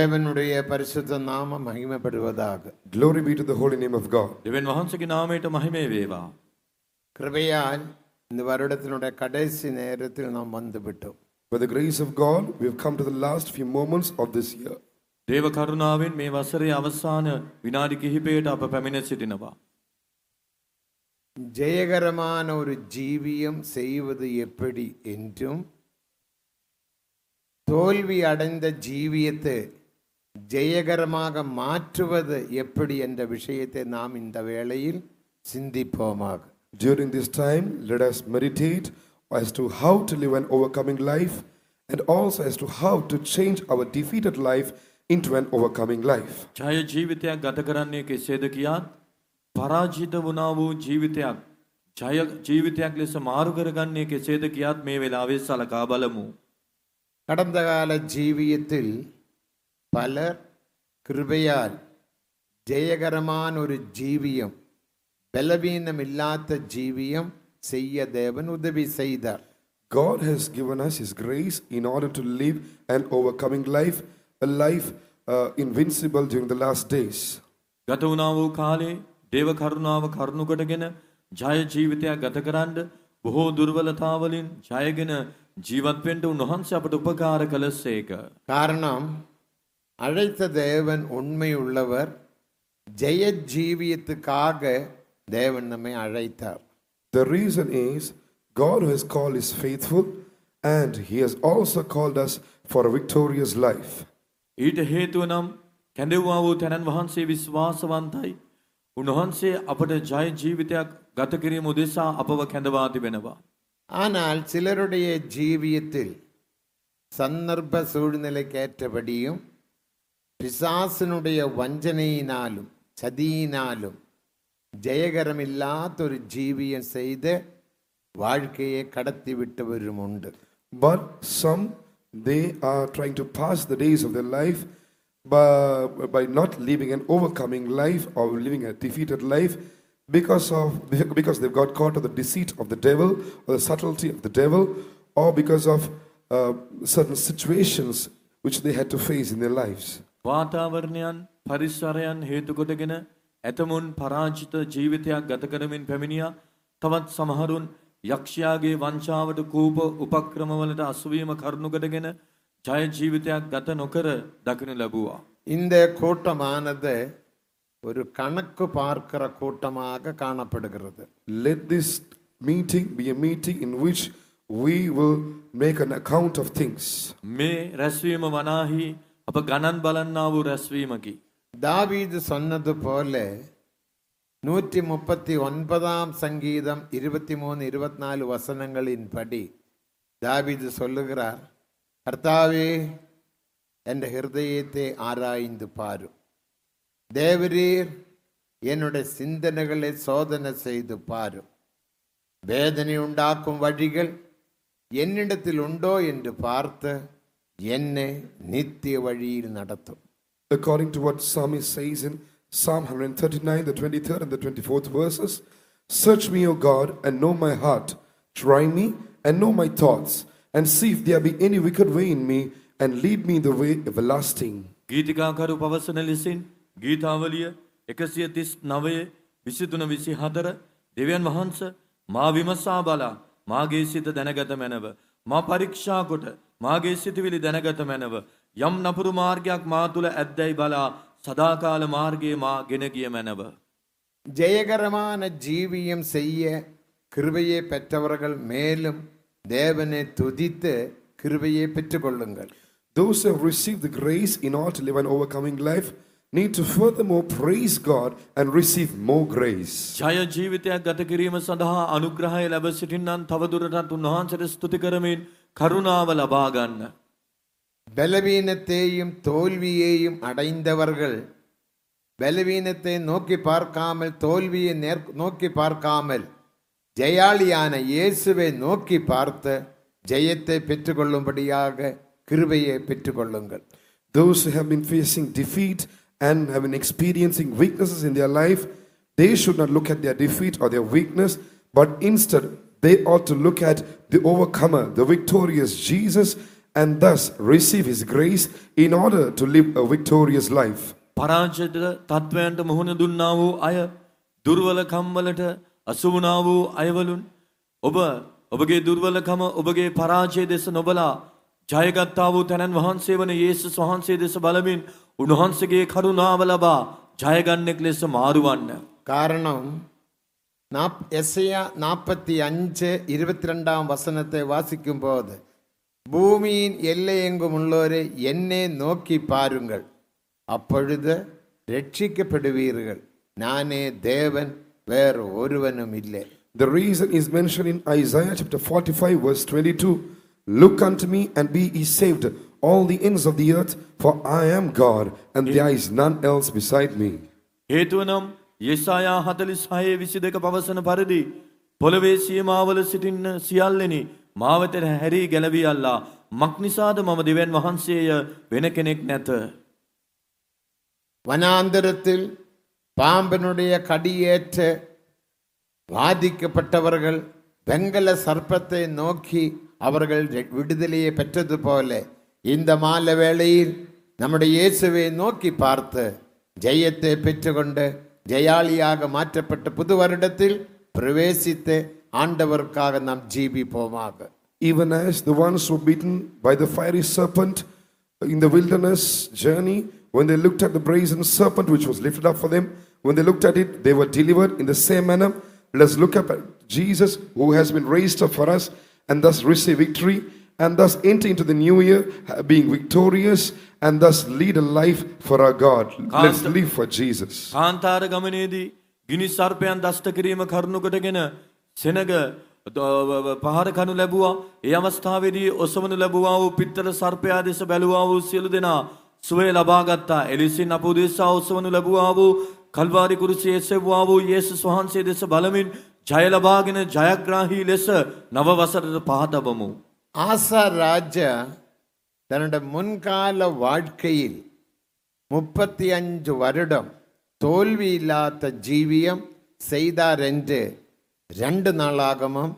தேவனுடைய பரிசுத்த நாமம் மகிமைப்படுவதாக. Glory be to the holy name of God. දෙවියන් වහන්සේගේ නාමයට මහිමය වේවා. கிருபையால் இந்த வருடத்தினுடைய கடைசி நேரத்தில் நாம் வந்துவிட்டோம். By the grace of God, we have come to the last few moments of this year. දේව කරුණාවෙන් මේ වසරේ අවසාන විනාඩි කිහිපයට අප පැමිණ සිටිනවා. ஜெயகரமான ஒரு ஜீவியம் செய்வது எப்படி என்றும் தோல்வி அடைந்த ஜீவியத்தை ஜெயகரமாக மாற்றுவது எப்படி என்ற விஷயத்தை நாம் இந்த வேளையில் சிந்திப்போமாக. During this time, let us meditate as to how to live an overcoming life and also as to how to change our defeated life into an overcoming life. ජය ජීවිතයක් ගත කරන්නේ කෙසේද කියාත් පරාජිත වුණා වූ ජීවිතයක් ජය ජීවිතයක් ලෙස මාරු කරගන්නේ කෙසේද කියාත් මේ වෙලාවේ සලකා බලමු. கடந்த கால ஜீவியத்தில் பலர் கிருபையால் ஜெயகரமான ஒரு ஜீவியம், பலவீனம் இல்லாத ஜீவியம் செய்ய தேவன் உதவி செய்தார். God has given us His grace in order to live an overcoming life, a life invincible during the last days. ගත වුණා වූ කාලේ දේව කරුණාව කරුණු කොටගෙන ජය ජීවිතයක් ගත කරන්න බොහෝ දුර්වලතාවලින් ජයගෙන ජීවත් වෙන්න උන්වහන්සේ අපට උපකාර කළසේක. காரணம், அழைத்த தேவன் உண்மை உள்ளவர். ஜெய ஜீவியத்துக்காக தேவன் நம்மை அழைத்தார். The reason is God who has called is faithful and He has also called us for a victorious life. ඊට හේතුව නම් කැඳවුවා වූ තැනන් වහන්සේ විශ්වාසවන්තයි. උන්වහන්සේ අපට ජය ජීවිතයක් ගත කිරීම උදෙසා අපව කැඳවා තිබෙනවා. ஆனால் சிலருடைய ஜீவியத்தில் சந்தர்ப்ப சூழ்நிலைக்கேற்றபடியும் பிசாசினுடைய வஞ்சனையினாலும் சதியினாலும் ஜெயகரமில்லாத ஒரு ஜீவியம் செய்த வாழ்க்கையை கடத்தி விட்டவரும் உண்டு. But some, they are trying to pass the days of their life by not living an overcoming life or living a defeated life because they've got caught of the deceit of the devil or the subtlety of the devil, or because of certain situations which they had to face in their lives. වාතාවරණයන් පරිසරයන් හේතු කොටගෙන ඇතමුන් පරාජිත ජීවිතයක් ගත කරමින් පැමිණියා. තවත් සමහරුන් යක්ෂයාගේ වංචාවට කූප උපක්‍රමවලට අසුවීම කරුණු කොටගෙන ජය ජීවිතයක් ගත නොකර දකින්න ලැබුවා. இந்த கூட்டமானது ஒரு கணக்கு பார்க்கிற கூட்டமாக காணப்படுகிறது. Let this meeting be a meeting in which we will make an account of things. මේ රැස්වීම වනාහි අප ගණන් බලන්නා වූ රැස්වීමකි. தாவீது சொன்னது போல 139 சங்கீதம் 23-24 வசனங்களின் படி தாவீது சொல்லுகிறார், கர்த்தாவே என்ற ஹிருதயத்தை ஆராய்ந்து பாரும், தேவரீர் என்னுடைய சிந்தனைகளை சோதனை செய்து பாரும், வேதனை உண்டாக்கும் வழிகள் என்னிடத்தில் உண்டோ என்று பார்த்து என்னை நித்திய வழியில் நடத்தும். According to what Psalmist says in Psalm 139, the 23rd and the 24th verses, search me, O God, and know my heart. Try me and know my thoughts, and see if there be any wicked way in me, and lead me in the way everlasting. ගීතිකාකරු පවසන ලෙසින් ගීතාවලිය 139 23-24 දෙවියන් වහන්සේ මා විමසා බලා මාගේ සිත දැනගත මැනව, මා පරීක්ෂා කොට මාගේ සිතවිලි දැනගත මැනව, යම් නපුරු මාර්ගයක් මා තුල ඇද්දැයි බලා සදාකාල මාර්ගයේ මා ගෙන ගිය මැනව. ஜெயகரமான ஜீவியம் செய்ய கிருபையை பெற்றவர்கள் மேலும் தேவனை துதித்து கிருபையை பெற்றுக்கொள்ளுங்கள். Those who have received the grace in order to live an overcoming life need to furthermore praise God and receive more grace. ජය ජීවිතයක් ගත කිරීම සඳහා අනුග්‍රහය ලැබ සිටින්නන් තවදුරටත් උන්වහන්සේට ස්තුති කරමින් කරුණාව ලබා ගන්න. பலவீனத்தையும் தோல்வியையும் அடைந்தவர்கள் பலவீனத்தை நோக்கி பார்க்காமல், தோல்வியை நோக்கி பார்க்காமல், ஜெயாளியான இயேசுவை நோக்கி பார்த்து ஜெயத்தை பெற்றுக்கொள்ளும்படியாக கிருபையை பெற்றுக்கொள்ளுங்கள். Those who have been facing defeat and have been experiencing weaknesses in their life, they should not look at their defeat or their weakness, but instead they ought to look at the overcomer, the victorious Jesus, and thus receive His grace in order to live a victorious life. පරාජිත තත්වයන්ට මුහුණ දුන්නා වූ අය දුර්වලකම් වලට අසු වුණා වූ අයවලුන් ඔබගේ දුර්වලකම ඔබගේ පරාජය දෙස නොබලා ජයගත්තා වූ තැනන් වහන්සේ වන යේසුස් වහන්සේ දෙස බලමින් උන්වහන්සේගේ කරුණාව ලබා ජයගන්නෙක් ලෙස මාරුවන්න. காரணம் எஸ்ஐயா 45:22 வசனத்தை வாசிக்கும் போது பூமியின் எல்லை எங்கும் உள்ளோரே என்னை நோக்கி பாருங்கள், அப்பொழுது ரட்சிக்கப்படுவீர்கள், நானே தேவன், வேறு ஒருவனும் இல்லை. The reason is mentioned in Isaiah chapter 45 verse 22. Look unto me and be ye saved, all the ends of the earth, for I am God and there is none else beside me. හේතුව නම් යෙසායා 46:22 පවසන පරිදි පොළවේ සීමාවල සිටින්න සියල්ලෙනි මා වෙතට හැරී ගැලවියල්ලා මක්නිසාද මම දෙවියන් වහන්සේය වෙන කෙනෙක් නැත. வனாந்தரத்தில் பாம்பனுடைய கடியேற்று பாதிக்கப்பட்டவர்கள் வெங்கல சர்ப்பத்தை நோக்கி அவர்கள் விடுதலையை பெற்றது போல இந்த மாலை வேளையில் நம்முடைய இயேசுவை நோக்கி பார்த்து ஜெயத்தை பெற்றுக்கொண்டு ஜெயாளியாக மாற்றப்பட்ட புது வருடத்தில் பிரவேசித்து ஆண்டவருக்காக நாம் ஜீவிப்போமாக. Even as the ones who were beaten by the fiery serpent in the wilderness journey, when they looked at the brazen serpent which was lifted up for them, when they looked at it, they were delivered. In the same manner, let's look up at Jesus who has been raised up for us and thus receive victory and thus enter into the new year being victorious and thus lead a life for our God. Let's live for Jesus. කාන්තාර ගමනේදී ගිනි සර්පයන් දෂ්ට කිරීම කරුණු කොටගෙන සෙනග පහර කනු ලැබුවා. ඒ අවස්ථාවේදී ඔසවනු ලැබුවා වූ පිත්තල සර්පයා දෙස බැලුවා වූ සියලු දෙනා සුවය ලබා ගත්තා. එලෙසින් අප උදෙසා ඔසවනු ලැබුවා වූ කල්වාරි කුරුසියේ එසවුවා වූ යේසුස් වහන්සේ දෙස බලමින් ජය ලබාගෙන ජයග්‍රාහී ලෙස නව වසරට පහදවමු. ஆசா ராஜா தன்னுடைய முன்கால வாழ்க்கையில் 35 வருடம் தோல்வி இல்லாத ஜீவியம் செய்தார் என்று 2 நாளாகமம்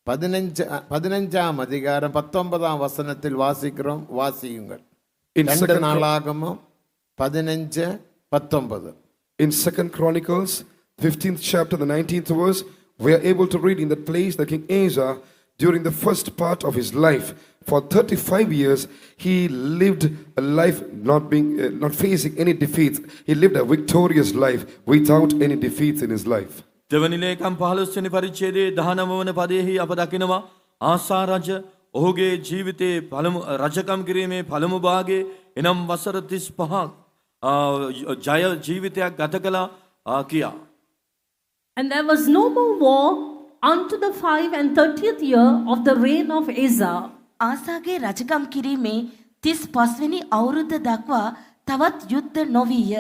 15ஆம் அதிகாரம் 19ஆம் வசனத்தில் வாசிக்கிறோம். வாசியுங்கள். 2 நாளாகமம் 15:19. In 2 Chronicles 15th chapter the 19th verse, we are able to read in that place that King Asa, during the first part of his life, for 35 years, he lived a life not facing any defeats. He lived a victorious life without any defeats in his life. දෙවනි ලේකම් 15 වෙනි පරිච්ඡේදයේ 19 වන පදයේහි අප දකිනවා ආසා රජ ඔහුගේ ජීවිතයේ පළමු රජකම් කිරීමේ පළමු භාගයේ එනම් වසර 35ක් ජය ජීවිතයක් ගත කළා කියා. And there was no more war unto the 5 and 30th year of the reign of Asa. ආසාගේ රජකම් කිරීමේ 35 වෙනි අවුරුද්ද දක්වා තවත් යුද්ධ නොවිය.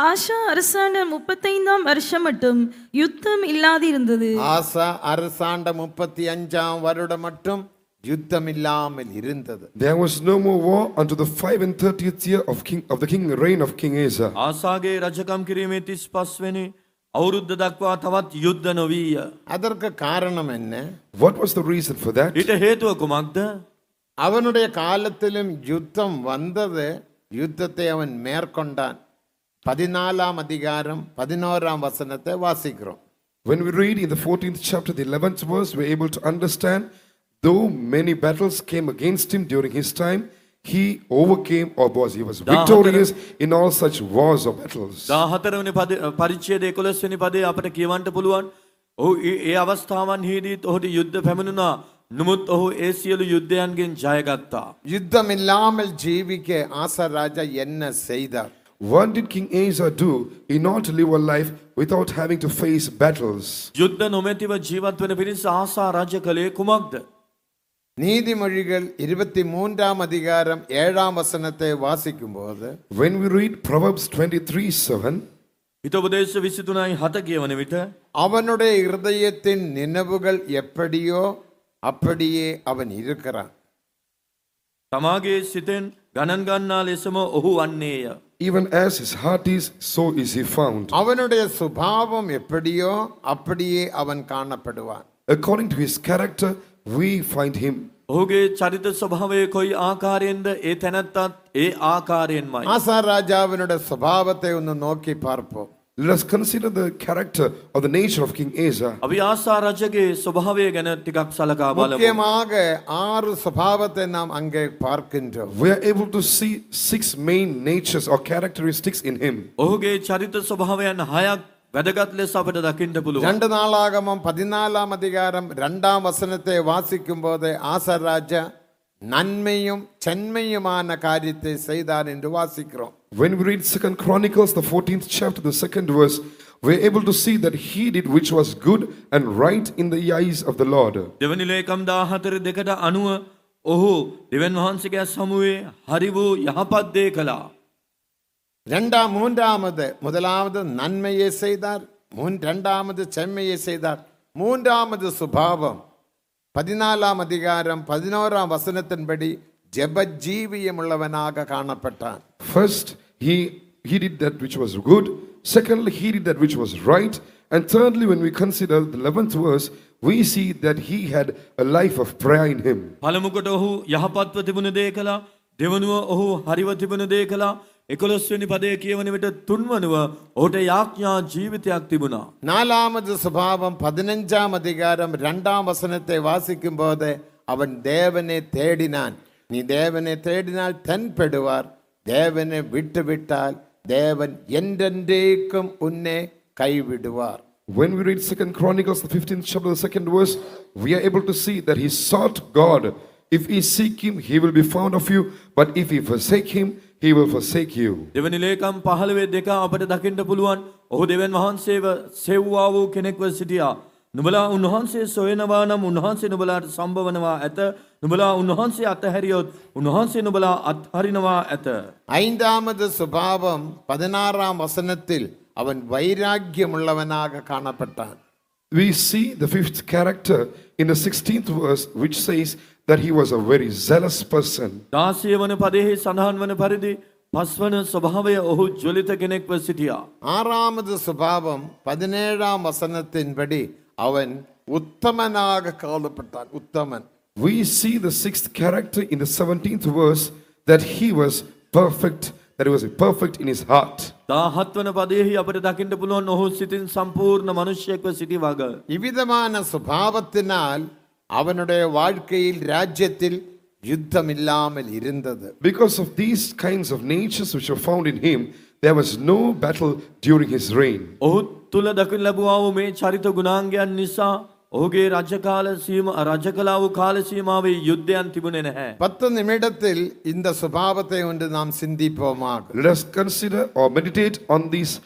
ஆஷா அரசாண்ட 35ஆம் வருஷம் மட்டும் யுத்தம் இல்லாதிருந்தது. ஆசா அரசாண்ட 35ஆம் வருடம் மட்டும் யுத்தம் இல்லாமல் இருந்தது. There was no more war unto the 5 and 30th year of the king reign of King Asa. ආසාගේ රජකම් කිරීමේ 35 වෙනි අවුරුද්ද දක්වා තවත් යුද්ධ නොවිය. அதற்கு காரணம் என்ன? What was the reason for that? ඊට හේතුව කුමක්ද? அவனுடைய காலத்திலும் யுத்தம் வந்தது. யுத்தத்தை அவன் மேற்கொண்டான். 14ஆம் அதிகாரம் 11ஆம் வசனத்தை வாசிக்கிறோம். When we read in the 14th chapter the 11th verse, we are able to understand, though many battles came against him during his time, he overcame he was victorious in all such wars or battles. 14 වෙනි පරිච්ඡේදයේ 11 වෙනි පදයේ අපට කියවන්න පුළුවන්. ඔහු ඒ අවස්ථාවන්හිදීත් ඔහුට යුද්ධ පැමිණුණා. නමුත් ඔහු ඒ සියලු යුද්ධයන්ගෙන් ජයගත්තා. யுத்தம் இல்லாமல் ஜீவிக்க ஆசா ராஜா என்ன செய்தார்? What did King Asa do in order to live a life without having to face battles? යුද්ධ නොමැතිව ජීවත් වෙන පිණිස ආසා රජ කළේ කුමක්ද? நீதிமொழிகள் 23ஆம் அதிகாரம் 7ஆம் வசனத்தை வாசிக்கும்போது, When we read Proverbs 23:7, හිතෝපදේශ 23:7 කියවන විට அவனுடைய இருதயத்தின் நினைவுகள் எப்படியோ அப்படியே அவன் இருக்கிறான். තමාගේ සිතෙන් ගණන් ගන්නා ලෙසම ඔහු වන්නේය. even as his heart is, so is he found. அவனுடைய சுபாவம் எப்படியோ அப்படியே அவன் காணப்படுவான். According to his character, we find him. ඔහුගේ චරිත ස්වභාවය කොයි ආකාරයෙන්ද ඒ තැනැත්තත් ඒ ආකාරයෙන්මයි. ஆசா ராஜாவினுடைய சுபாவத்தை ஒன்று நோக்கி பார்ப்போம். Let us consider the character or the nature of King Asa. අපි ආසා රජගේ ස්වභාවය ගැන ටිකක් සලකා බලමු. முக்கியமாக 6 சுபாவத்தை நாம் அங்கே பார்க்கின்றோம். We are able to see 6 main natures or characteristics in him. ඔහුගේ චරිත ස්වභාවයන් 6ක් වැදගත් ලෙස අපට දකින්න පුළුවන්. 2 நாளாகமம் 14ஆம் அதிகாரம் 2ஆம் வசனத்தை வாசிக்கும் போது ஆசா ராஜா நன்மையும் சென்மையுமான காரியத்தை செய்தார் என்று வாசிக்கிறோம். When we read 2 Chronicles, the 14th chapter, the 2nd verse, we are able to see that he did which was good and right in the eyes of the Lord. දෙවනි ලේකම් 14:2ට අනුව ඔහු දෙවියන් වහන්සේගේ සමුවේ හරි වූ යහපත් දේ කළා. மூன்றாவது முதலாவது நன்மையை செய்தார், இரண்டாவது செம்மையை செய்தார். மூன்றாவது சுபாவம் 14ஆம் அதிகாரம் 11ஆம் வசனத்தின்படி ஜெபஜீவியம் உள்ளவனாக காணப்பட்டான். First, he did that which was good. Secondly, he did that which was right. And thirdly, when we consider the 11th verse, we see that he had a life of prayer in him. පළමුකොට ඔහු යහපත්ව තිබුණ දේ කළා. දෙවනුව ඔහු හරිව තිබුණ දේ කළා. 11 වෙනි පදයේ කියවන විට තුන්වනුව ඔහුට යාඥා ජීවිතයක් තිබුණා. நாலாவது சுபாவம் 15ஆம் அதிகாரம் 2ஆம் வசனத்தை வாசிக்கும் போது அவன் தேவனை தேடினான். நீ தேவனை தேடினால் தென்படுவார், தேவனை விட்டுவிட்டால் தேவன் என்றென்றைக்கும் உன்னை கைவிடுவார். When we read 2 Chronicles, the 15th chapter, the 2nd verse, we are able to see that he sought God. If he seek him, he will be found of you. But if he forsake him, he will forsake you. දෙවනි ලේකම් 15:2 අපට දකින්න පුළුවන්. ඔහු දෙවියන් වහන්සේව සෙව්වා වූ කෙනෙක්ව සිටියා. නුඹලා උන්වහන්සේ සොයනවා නම් උන්වහන්සේ නුඹලාට සම්බවනවා ඇත. නුඹලා උන්වහන්සේ අතහැරියොත් උන්වහන්සේ නුඹලා අත්හරිනවා ඇත. ஐந்தாவது சுபாவம் 16ஆம் வசனத்தில் அவன் வைராக்கியம் உள்ளவனாக காணப்பட்டான். We see the 5th character in the 16th verse, which says that he was a very zealous person. 16 වන පදයේ සඳහන් වන පරිදි පස්වන ස්වභාවය ඔහු ජොලිත කෙනෙක්ව සිටියා. ஆறாவது சுபாவம் 17ஆம் வசனத்தின்படி அவன் உத்தமனாக காணப்பட்டான். உத்தமன். We see the 6th character in the 17th verse, that he was perfect, that he was perfect in his heart. 17 වන පදයේ අපට දකින්න පුළුවන් ඔහු සිතින් සම්පූර්ණ මිනිසෙක්ව සිටි වග. இவ்விதமான சுபாவத்தினால் அவனுடைய வாழ்க்கையில் ராஜ்யத்தில் யுத்தம் இல்லாமல் இருந்தது. Because of these kinds of natures which are found in him, there was no battle during his reign. ඔහු තුල දකින්න ලැබුවා වූ මේ චරිත ගුණාංගයන් නිසා ඔහුගේ රජකලා වූ කාල සීමාවේ යුද්ධයන් තිබුණේ නැහැ. 10 நிமிடத்தில் இந்த சுபாவத்தை ஒன்று நாம் சிந்திப்போமாக. Let us consider or meditate on these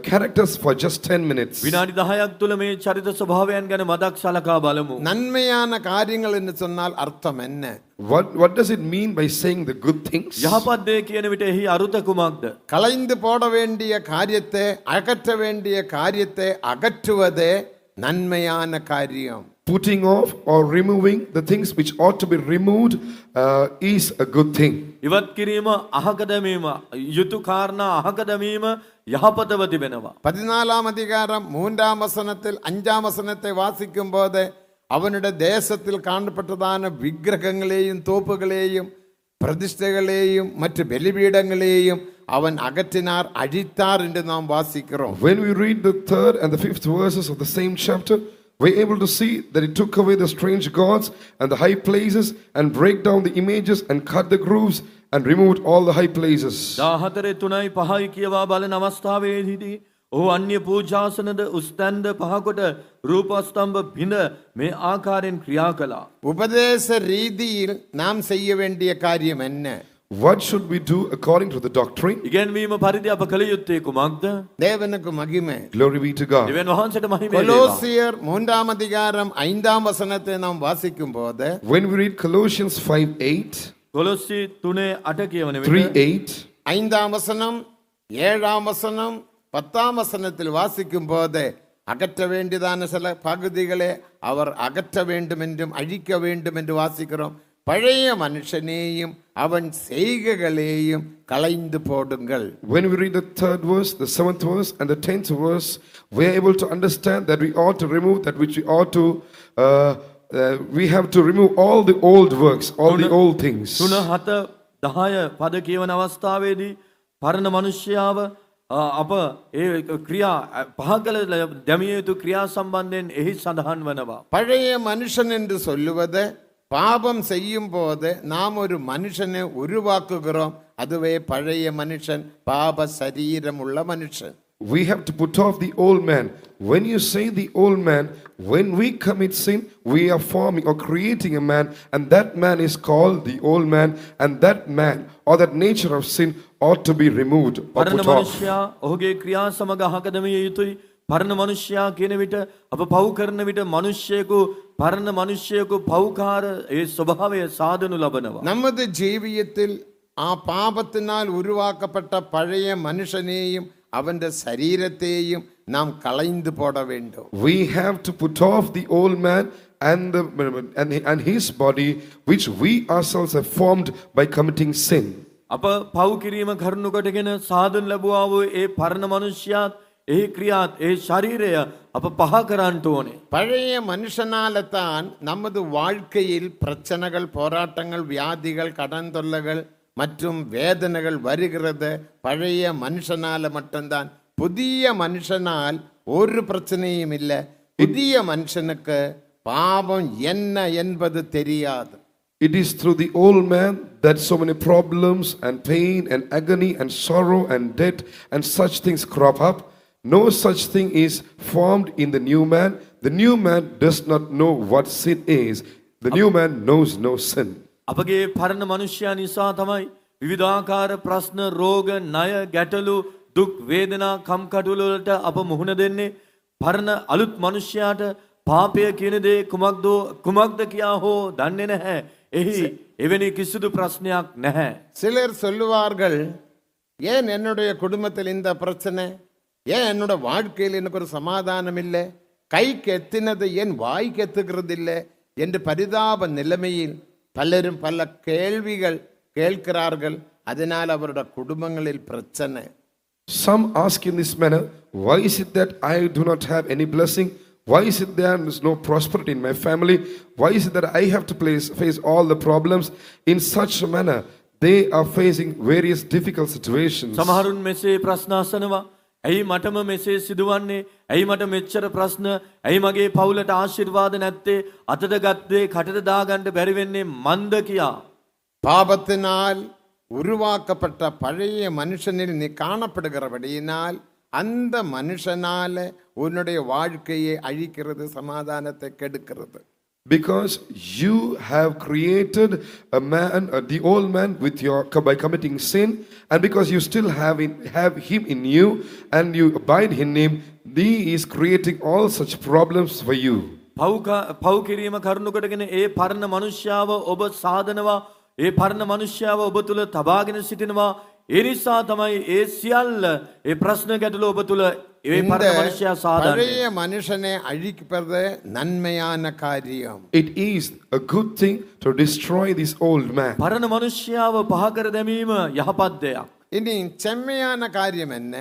characters for just 10 minutes. විනාඩි 10ක් තුල මේ චරිත ස්වභාවයන් ගැන මදක් සලකා බලමු. நன்மையான காரியங்கள் என்று சொன்னால் அர்த்தம் என்ன? What does it mean by saying the good things? යහපත් දේ කියන විට එහි අරුත කුමක්ද? களைந்து போட வேண்டிய காரியத்தை அகற்ற வேண்டிய காரியத்தை அகற்றுவதே நன்மையான காரியம். Putting off or removing the things which ought to be removed is a good thing. ඉවත් කිරීම අහක දැමීම යුතු කාරණා අහක දැමීම යහපතව තිබෙනවා. 14ஆம் அதிகாரம் 3ஆம் வசனத்தில் 5ஆம் வசனத்தை வாசிக்கும் போது அவனுடைய தேசத்தில் காணப்பட்டதான விக்கிரகங்களையும் தோப்புகளையும் பிரதிஷ்டைகளையும் மற்ற பலிபீடங்களையும் அவன் அகற்றினார், அழித்தார் என்று நாம் வாசிக்கிறோம். When we read the 3rd and the 5th verses of the same chapter, we're able to see that he took away the strange gods and the high places and break down the images and cut the grooves and removed all the high places. 14:3-5 කියවා බලන අවස්ථාවේදී ඔහු අන්‍ය පූජාසනද උස්තන්ද පහකොට රූපස්තම්භ බිඳ මේ ආකාරයෙන් ක්‍රියා කළා. உபதேச ரீதியில் நாம் செய்ய வேண்டிய காரியம் என்ன? What should we do according to the doctrine? ඉගැන්වීම පරිදි අප කළ යුත්තේ කුමක්ද? தேவனுக்கு மகிமை. Glory be to God. දෙවියන් වහන්සේට මහිම වේවා. கொலோசியர் 3ஆம் அதிகாரம் 5ஆம் வசனத்தை நாம் வாசிக்கும் போது When we read Colossians 5:8, කොලොස්සි 3:8 කියවන විට 3:8, 5ஆம் வசனம் 7ஆம் வசனம் 10ஆம் வசனத்தில் வாசிக்கும் போது அகற்ற வேண்டியதான சில பகுதிகளை அவர் அகற்ற வேண்டும் என்றும் அழிக்க வேண்டும் என்று வாசிக்கிறோம். பழைய மனுஷனேயும் அவன் செய்கைகளையும் களைந்து போடுங்கள். when we read the 3rd verse, the 7th verse and the 10th verse, we are able to understand that we ought to remove that which we ought to we have to remove all the old works, all the old things. 3, 7, 10 පද කියවන අවස්ථාවේදී පරණ මනුෂ්‍යාව අප ඒ ක්‍රියා පහ කළ දැමිය යුතු ක්‍රියා සම්බන්ධයෙන් එහි සඳහන් වනවා. பழைய மனுஷன் என்று சொல்லுவது பாபம் செய்யும் போது நாம் ஒரு மனுஷனை உருவாக்குகிறோம். அதுவே பழைய மனுஷன், பாப சரீரம் உள்ள மனுஷன். We have to put off the old man. When you say the old man, when we commit sin, we are forming or creating a man, and that man is called the old man, and that man or that nature of sin ought to be removed or පරණ put off. මනුෂ්‍යයා ඔහුගේ ක්‍රියා සමග අහක දැමිය යුතුයි. පරණ මනුෂ්‍යයා කියන විට අප පව් කරන විට මනුෂ්‍යයෙකු පරණ මනුෂ්‍යයෙකු පව්කාර ඒ ස්වභාවය සාදනු ලබනවා. நமது ஜீவியத்தில் பாபத்தினால் உருவாக்கப்பட்ட பழைய மனுஷனையும் அவன் சரீரத்தையும் நாம் களைந்து போட வேண்டும். We have to put off the old man and his body, which we ourselves have formed by committing sin. අප පව් කිරීම කරනු කොටගෙන සාදනු ලැබුවා වූ ඒ පරණ මනුෂ්‍යයාත් එහි ක්‍රියාත් ඒ ශරීරය අප පහ කරන්නට ඕනේ. பழைய மனுஷனால தான் நமது வாழ்க்கையில் பிரச்சனைகள், போராட்டங்கள், வியாதிகள், கடன் தொல்லைகள் மற்றும் வேதனைகள் வருகிறது. பழைய மனுஷனால மட்டும்தான். புதிய மனுஷனால் ஒரு பிரச்சனையும் இல்லை. புதிய மனுஷனுக்கு பாவம் என்ன என்பது தெரியாது. It is through the old man that so many problems and pain and agony and sorrow and death and such things crop up. No such thing is formed in the new man. The new man does not know what sin is. The new man knows no sin. අපගේ පරණ මනුෂ්‍යයා නිසා තමයි විවිධාකාර ප්‍රශ්න, රෝග, ණය, ගැටලු, දුක්, වේදනා, කම්කටොළු වලට අප මුහුණ දෙන්නේ. පරණ අලුත් මනුෂ්‍යයාට පාපය කියන දේ කුමක්ද කියා හෝ දන්නේ නැහැ. එහි එවැනි කිසිදු ප්‍රශ්නයක් නැහැ. சிலர் சொல்லுவார்கள், ஏன் என்னுடைய குடும்பத்தில் இந்த பிரச்சனை, ஏன் என்னோட வாழ்க்கையில் எனக்கு ஒரு சமாதானம் இல்லை, கைக்கு எத்தினது ஏன் வாய்க்கு எத்துக்கிறது இல்லை என்று பரிதாப நிலைமையில் பலரும் பல கேள்விகள் கேட்கிறார்கள். அதனால் அவருடைய குடும்பங்களில் பிரச்சனை. Some ask in this manner, why is it that I do not have any blessing? Why is it there is no prosperity in my family? Why is it that I have to face all the problems? In such a manner, they are facing various difficult situations. සමහරුන් මෙසේ ප්‍රශ්න අසනවා. ඇයි මටම මෙසේ සිදුවන්නේ? ඇයි මට මෙච්චර ප්‍රශ්න? ඇයි මගේ පවුලට ආශිර්වාද නැත්තේ? අතට ගත්තේ කටට දාගන්න බැරි වෙන්නේ මන්ද කියා. பாபத்தினால் உருவாக்கப்பட்ட பழைய மனுஷனில் நீ காணப்படுகிறபடியினால் அந்த மனுஷனால உன்னுடைய வாழ்க்கையை அழிக்கிறது, சமாதானத்தை கெடுக்கிறது. Because you have created a man, the old man, by committing sin, and because you still have him in you, and you abide in him, he is creating all such problems for you. පව් කිරීම කරුණු කොටගෙන ඒ පරණ මනුෂ්‍යාව ඔබ සාදනවා. ඒ පරණ මනුෂ්‍යාව ඔබ තුල තබාගෙන සිටිනවා. ඒ නිසා තමයි ඒ සියල්ල ඒ ප්‍රශ්න ගැටලු ඔබ තුල ඒ පරණ මනුෂ්‍යයා සාදන්නේ. பழைய மனுஷனை அழிப்பது நன்மையான காரியம். It is a good thing to destroy this old man. පරණ මනුෂ්‍යාව පහ කර දැමීම යහපත් දෙයක්. இனி செம்மையான காரியம் என்ன?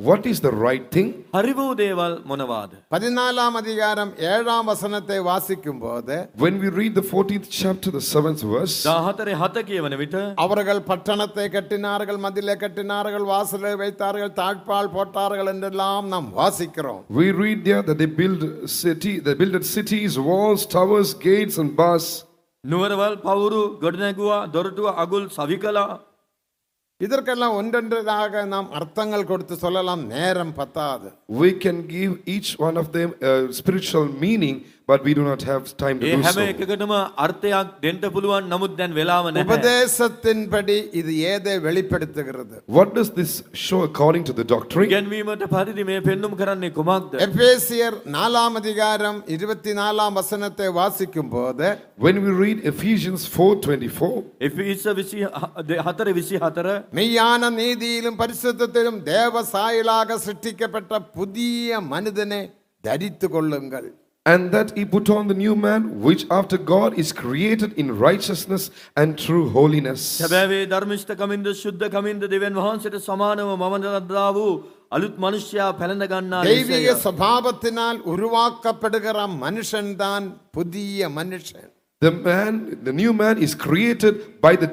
What is the right thing? හරි වූ දේවල් මොනවාද? 14 அதிகாரம் 7 வசனத்தை வாசிக்கும் போது, When we read the 14th chapter, the 7th verse, 14:7 කියවන විට அவர்கள் பட்டணத்தை கட்டினார்கள், மதிலை கட்டினார்கள், வாசலை வைத்தார்கள், தாழ்பால் போட்டார்கள் என்றெல்லாம் நாம் வாசிக்கிறோம். we read there that they builded cities, walls, towers, gates, and bars. නුවරවල් පවුරු ගොඩනැගුවා, දොරටුව අගුල් සවි කළා. இதற்கெல்லாம் ஒன்றொன்றதாக நாம் அர்த்தங்கள் கொடுத்து சொல்லலாம், நேரம் பத்தாது. We can give each one of them a spiritual meaning, but we do not have time to A do හැම so. එකකටම අර්ථයක් දෙන්න පුළුවන්. නමුත් දැන් වෙලාව නැහැ. உபதேசத்தின்படி இது ஏதை வெளிப்படுத்துகிறது? What does this show according to the doctrine? ඉගැන්වීමට පරිදි මේ පෙන්눔 කරන්නේ කුමක්ද? எபேசியர் 4 அதிகாரம் 24 வசனத்தை வாசிக்கும் போது, When we read Ephesians 4:24, එෆෙස 4:24 மெய்யான நீதியிலும் பரிசுத்தத்திலும் தேவ சாயலாக சிருஷ்டிக்கப்பட்ட புதிய மனிதனை தரித்து கொள்ளுங்கள். and that he put on the new man, which after God is created in righteousness and true holiness. සැබෑවේ ධර්මිෂ්ඨකමින්ද ශුද්ධකමින්ද දෙවියන් වහන්සේට සමානව මම දන්නා වූ අලුත් මනුෂ්‍යයා පැලඳ ගන්නා தெய்வீக ලෙසය. சுபாவத்தினால் உருவாக்கப்படுகிற மனுஷன்தான் புதிய மனுஷன். The new man is created by the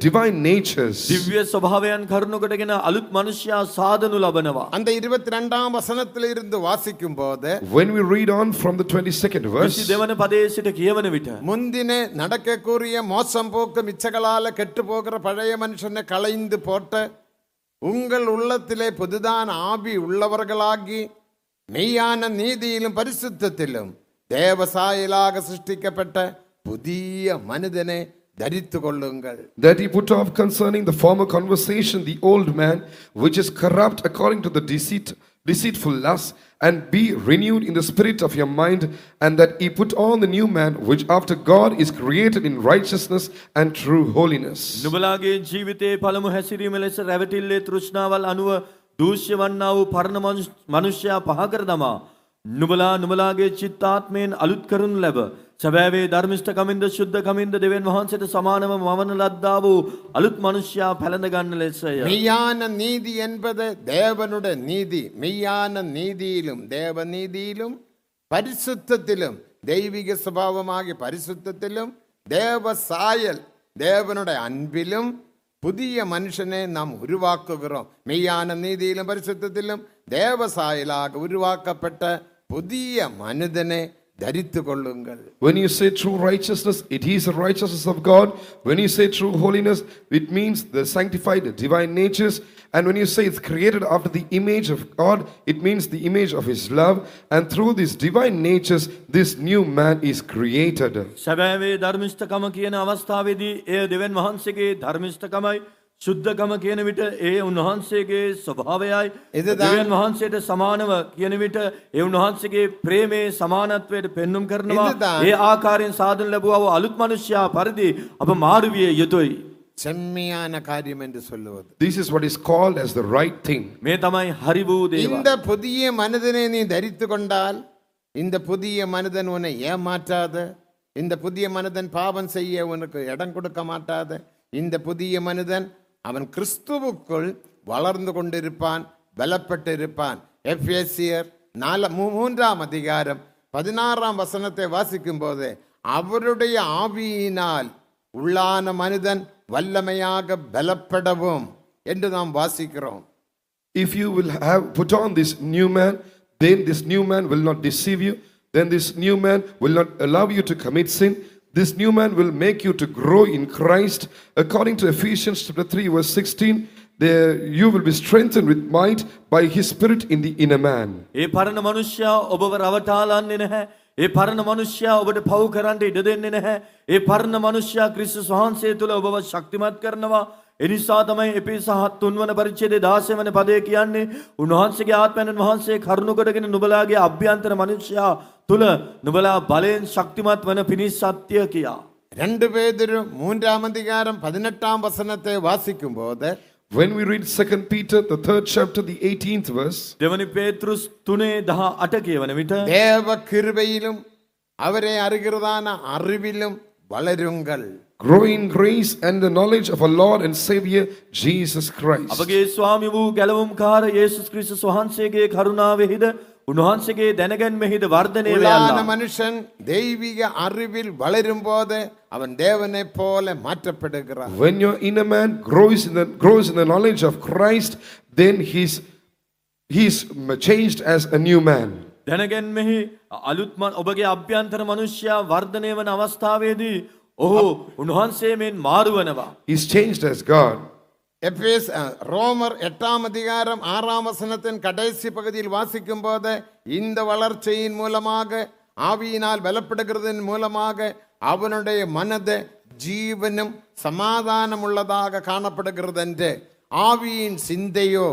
divine natures. දිව්‍ය ස්වභාවයන් කරුණු කොටගෙන අලුත් මනුෂ්‍යයා සාදනු ලබනවා. அந்த 22ஆம் வசனத்தில் இருந்து வாசிக்கும் போது When we read on from the 22nd verse, 22 වන පදයේ සිට කියවන විට முந்தின நடக்கக்கூடிய மோசம் போக்கு மிச்சங்களால கெட்டு போகிற பழைய மனுஷனை களைந்து போட்ட உங்கள் உள்ளத்திலே புதுதான ஆவி உள்ளவர்களாகி மெய்யான நீதியிலும் பரிசுத்தத்திலும் தேவசாயலாக சிருஷ்டிக்கப்பட்ட புதிய மனிதனை தரித்து கொள்ளுங்கள். that he put off concerning the former conversation the old man, which is corrupt according to the deceitful lust, and be renewed in the spirit of your mind, and that he put on the new man, which after God is created in righteousness and true holiness. නුඹලාගේ ජීවිතයේ පළමු හැසිරීම ලෙස රැවටිල්ලේ තෘෂ්ණාවල් අනුව දූෂ්‍ය වන්නා වූ පරණ මනුෂ්‍යයා පහ කර දමා නුඹලාගේ චිත්තාත්මයෙන් අලුත් කරනු ලැබ සැබෑවේ ධර්මිෂ්ඨකමින්ද ශුද්ධකමින්ද දෙවියන් වහන්සේට සමානව මවන ලද්දා වූ අලුත් මනුෂ්‍යයා පැලඳ ගන්න ලෙසය. மெய்யான நீதி என்பது தேவனுடைய நீதி. மெய்யான நீதியிலும் தேவ நீதியிலும் பரிசுத்தத்திலும் தெய்வீக சுபாவமாகிய பரிசுத்தத்திலும் தேவ சாயல் தேவனுடைய அன்பிலும் புதிய மனுஷனை நாம் உருவாக்குகிறோம். மெய்யான நீதியிலும் பரிசுத்தத்திலும் தேவ சாயலாக உருவாக்கப்பட்ட புதிய மனிதனை தரித்து கொள்ளுங்கள். When you say true righteousness, it is the righteousness of God. When you say true holiness, it means the sanctified divine natures. And when you say it's created after the image of God, it means the image of His love. And through these divine natures, this new man is created. සැබෑවේ ධර්මිෂ්ඨකම කියන අවස්ථාවේදී එය දෙවියන් වහන්සේගේ ධර්මිෂ්ඨකමයි ශුද්ධකම කියන විට ඒ උන්වහන්සේගේ ස්වභාවයයි දෙවියන් වහන්සේට සමානව කියන විට ඒ උන්වහන්සේගේ ප්‍රේමයේ සමානත්වයට පෙන්눔 කරනවා. ඒ ආකාරයෙන් සාදන ලැබුවා වූ අලුත් මනුෂ්‍යයා පරිදි අප මාරු විය යුතුයි. செம்மையான காரியம் என்று சொல்லுவது This is what is called as the right thing. මේ තමයි හරි වූ දේවල්. இந்த புதிய மனிதனை நீ தரித்து கொண்டால் இந்த புதிய மனிதன் உன்னை ஏமாற்றாத, இந்த புதிய மனிதன் பாவம் செய்ய உனக்கு இடம் கொடுக்க மாட்டாத, இந்த புதிய மனிதன் அவன் கிறிஸ்துவுக்குள் வளர்ந்து கொண்டிருப்பான், பலப்பட்டு இருப்பான். எபேசியர் 3ஆம் அதிகாரம் 16ஆம் வசனத்தை வாசிக்கும் போது அவருடைய ஆவியினால் உள்ளான மனிதன் வல்லமையாக பலப்படவும் என்று நாம் வாசிக்கிறோம். If you will have put on this new man, then this new man will not deceive you. Then this new man will not allow you to commit sin. This new man will make you to grow in Christ. According to Ephesians chapter 3 verse 16, there you will be strengthened with might by His Spirit in the inner man. ඒ පරණ මනුෂ්‍යයා ඔබව රවටාලන්නේ නැහැ. ඒ පරණ මනුෂ්‍යයා ඔබට පව් කරන්න ඉඩ දෙන්නේ නැහැ. ඒ පරණ මනුෂ්‍යයා ක්‍රිස්තුස් වහන්සේ තුළ ඔබව ශක්තිමත් කරනවා. එනිසා තමයි එපේස 3 වන පරිච්ඡේදයේ 16 වන පදයේ කියන්නේ උන්වහන්සේගේ ආත්මයන් වහන්සේ කරුණු කොටගෙන නුඹලාගේ අභ්‍යන්තර මනුෂ්‍යයා තුළ නුඹලා බලයෙන් ශක්තිමත් වන පිණිස සත්‍ය කියා. 2 பேதுரு 3ஆம் அதிகாரம் 18ஆம் வசனத்தை வாசிக்கும் போது When we read 2 Peter, the 3rd chapter, the 18th verse, දෙවනි පේතෘස් 3:18 කියවන විට தேவ கிருபையிலும் அவரை அறிகிறதான அறிவிலும் வளருங்கள். grow in grace and the knowledge of our Lord and Savior Jesus Christ. අපගේ ස්වාමි වූ ගැලවුම්කාර යේසුස් ක්‍රිස්තුස් වහන්සේගේ කරුණාවෙහිද උන්වහන්සේගේ දැනගැන්මෙහිද වර්ධනය உள்ளான වේලා. மனுஷன் தெய்வீக அறிவில் வளரும் போது அவன் தேவனைப் போல மாற்றப்படுகிறான். When your inner man grows in the knowledge of Christ, then he's changed as a new man. දැනගැන්මෙහි අලුත් ඔබගේ අභ්‍යන්තර මනුෂ්‍යයා වර්ධනය වන අවස්ථාවේදී ඔහු උන්වහන්සේ මෙන් මාරු වෙනවා. He's changed as God. ரோமர் 8ஆம் அதிகாரம் 6ஆம் வசனத்தின் கடைசி பகுதியில் வாசிக்கும் போது இந்த வளர்ச்சியின் மூலமாக ஆவியினால் பலப்படுகிறதன் மூலமாக அவனுடைய மனது ஜீவனும் சமாதானம் உள்ளதாக காணப்படுகிறது என்று ஆவியின் சிந்தையோ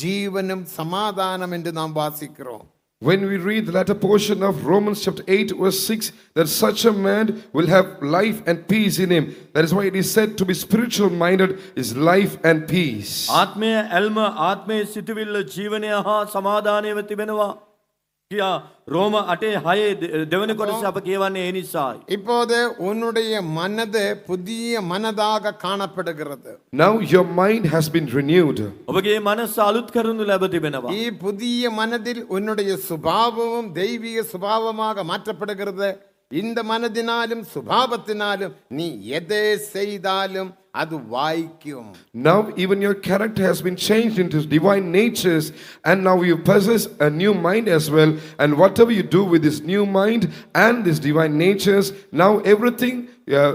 ஜீவனும் சமாதானம் என்று நாம் வாசிக்கிறோம். When we read the latter portion of Romans chapter 8 verse 6, that such a man will have life and peace in him. That is why it is said to be spiritual minded is life and peace. ආත්මය ඇල්ම ආත්මයේ සිටවිල්ල ජීවනය හා සමාදානයව තිබෙනවා. කියා රෝම 8:6 දෙවන කොටස අප කියවන්නේ ඒ නිසායි. இப்போது உன்னுடைய மனது புதிய மனதாக காணப்படுகிறது. Now your mind has been renewed. ඔබගේ මනස අලුත් කරනු ලැබ තිබෙනවා. புதிய மனதில் உன்னுடைய சுபாவமும் தெய்வீக சுபாவமாக மாற்றப்படுகிறது. இந்த மனதினாலும் சுபாவத்தினாலும் நீ எதை செய்தாலும் அது வாய்க்கும். Now even your character has been changed into divine natures, and now you possess a new mind as well, and whatever you do with this new mind and these divine natures, now everything,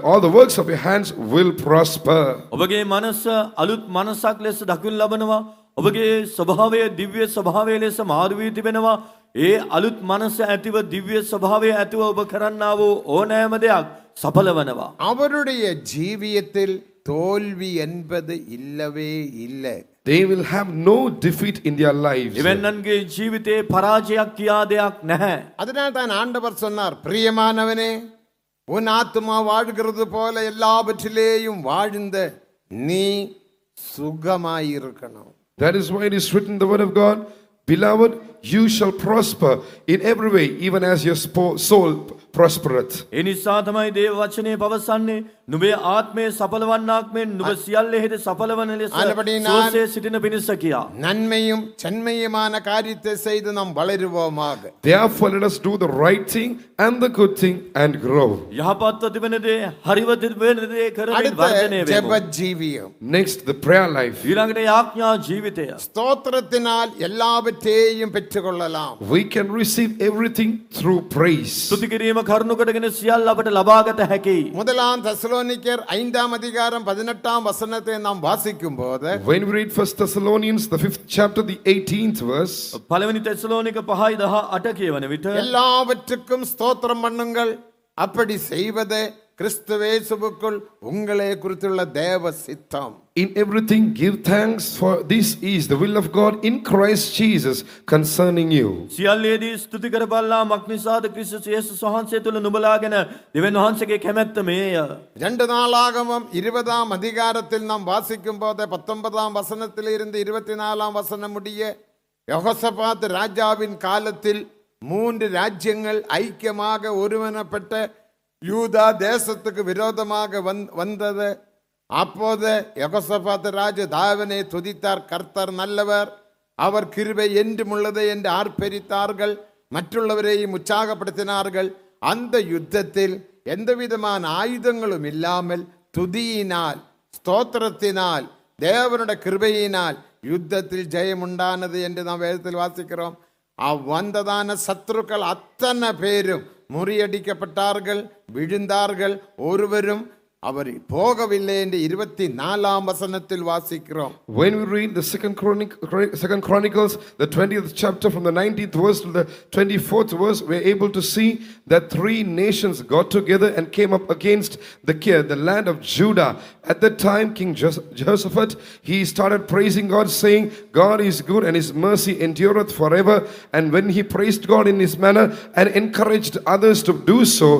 all the works of your hands will prosper. ඔබගේ මනස අලුත් මනසක් ලෙස දකින්න ලබනවා. ඔබගේ ස්වභාවය දිව්‍ය ස්වභාවය ලෙස මාරු වී තිබෙනවා. ඒ අලුත් මනස ඇතිව දිව්‍ය ස්වභාවය ඇතිව ඔබ කරන්නා වූ ඕනෑම දෙයක් සඵල වෙනවා. அவருடைய ஜீவியத்தில் தோல்வி என்பது இல்லவே இல்லை. They will have no defeat in their lives. එවැන්නන්ගේ ජීවිතේ පරාජයක් කියා දෙයක් නැහැ. அதனால் தான் ஆண்டவர் சொன்னார், பிரியமானவனே, உன் ஆத்துமா வாழ்கிறது போல எல்லாவற்றிலேயும் வாழ்ந்த நீ சுகமாயிருக்கணும். That is why it is written in the word of God, beloved, you shall prosper in every way, even as your soul prospereth. ඒ නිසා තමයි දේව වචනේ පවසන්නේ නුඹේ ආත්මය සඵල වන්නාක් මෙන් නුඹ සියල්ලෙහිද සඵල වන ලෙස සෝසේ සිටින පිණිස කියා. நன்மையும் சென்மையுமான காரியத்தை செய்து நாம் வளருவோமாக. Therefore let us do the right thing and the good thing and grow. යහපත්ව තිබෙන දේ හරිව තිබෙන දේ කරමින් அடுத்த වර්ධනය ஜெப වෙමු. ஜீவியம். Next, the prayer life. ඊළඟට යාඥා ජීවිතය. ஸ்தோத்திரத்தினால் எல்லாவற்றையும் பெற்றுக்கொள்ளலாம். We can receive everything through praise. ස්තුති කිරීම කරුණු කොටගෙන සියල්ල අපට ලබාගත හැකියි. முதலாம் தெசலோனிக்கர் 5ஆம் அதிகாரம் 18ஆம் வசனத்தை நாம் வாசிக்கும் போது When we read 1 Thessalonians, the 5th chapter, the 18th verse, පළවෙනි තෙසලෝනික 5:18 කියවන විට எல்லாவற்றுக்கும் ஸ்தோத்திரம் பண்ணுங்கள், அப்படி செய்வது கிறிஸ்துவேசுவுக்குள் உங்களை குறித்துள்ள தேவ சித்தம். in everything give thanks, for this is the will of God in Christ Jesus concerning you. සියල්ලේදී ස්තුති කරපල්ලා මක් නිසාද ක්‍රිස්තුස් යේසුස් වහන්සේ තුළ නුඹලා ගැන දෙවියන් වහන්සේගේ කැමැත්ත මේය. 2 நாளாகமம் 20ஆம் அதிகாரத்தில் நாம் வாசிக்கும் போது 19ஆம் வசனத்தில் இருந்து 24ஆம் வசனம் முடிய யெகோசபாத் ராஜாவின் காலத்தில் 3 ராஜ்யங்கள் ஐக்கியமாக ஒருமனப்பட்ட யூதா தேசத்துக்கு விரோதமாக வந்தது. அப்போது யெகோசபாத் ராஜா தாவீதை துதித்தார். கர்த்தர் நல்லவர், அவர் கிருபை என்றும் உள்ளது என்று ஆர்ப்பரித்தார்கள். மற்றுள்ளவரையும் உற்சாகப்படுத்தினார்கள். அந்த யுத்தத்தில் எந்தவிதமான ஆயுதங்களும் இல்லாமல் துதியினால் ஸ்தோத்திரத்தினால் தேவனுடைய கிருபையினால் யுத்தத்தில் ஜெயம் உண்டானது என்று நாம் வேதத்தில் வாசிக்கிறோம். வந்ததான சத்துருக்கள் அத்தனை பேரும் முறியடிக்கப்பட்டார்கள், விழுந்தார்கள். ஒருவரும் அவர் போகவில்லை என்று 24ஆம் வசனத்தில் வாசிக்கிறோம். When we read the second Chronicles, the 20th chapter, from the 19th verse to the 24th verse, we are able to see that 3 nations got together and came up against the land of Judah. At that time, King Jehoshaphat, he started praising God, saying, God is good and his mercy endureth forever. And when he praised God in this manner and encouraged others to do so,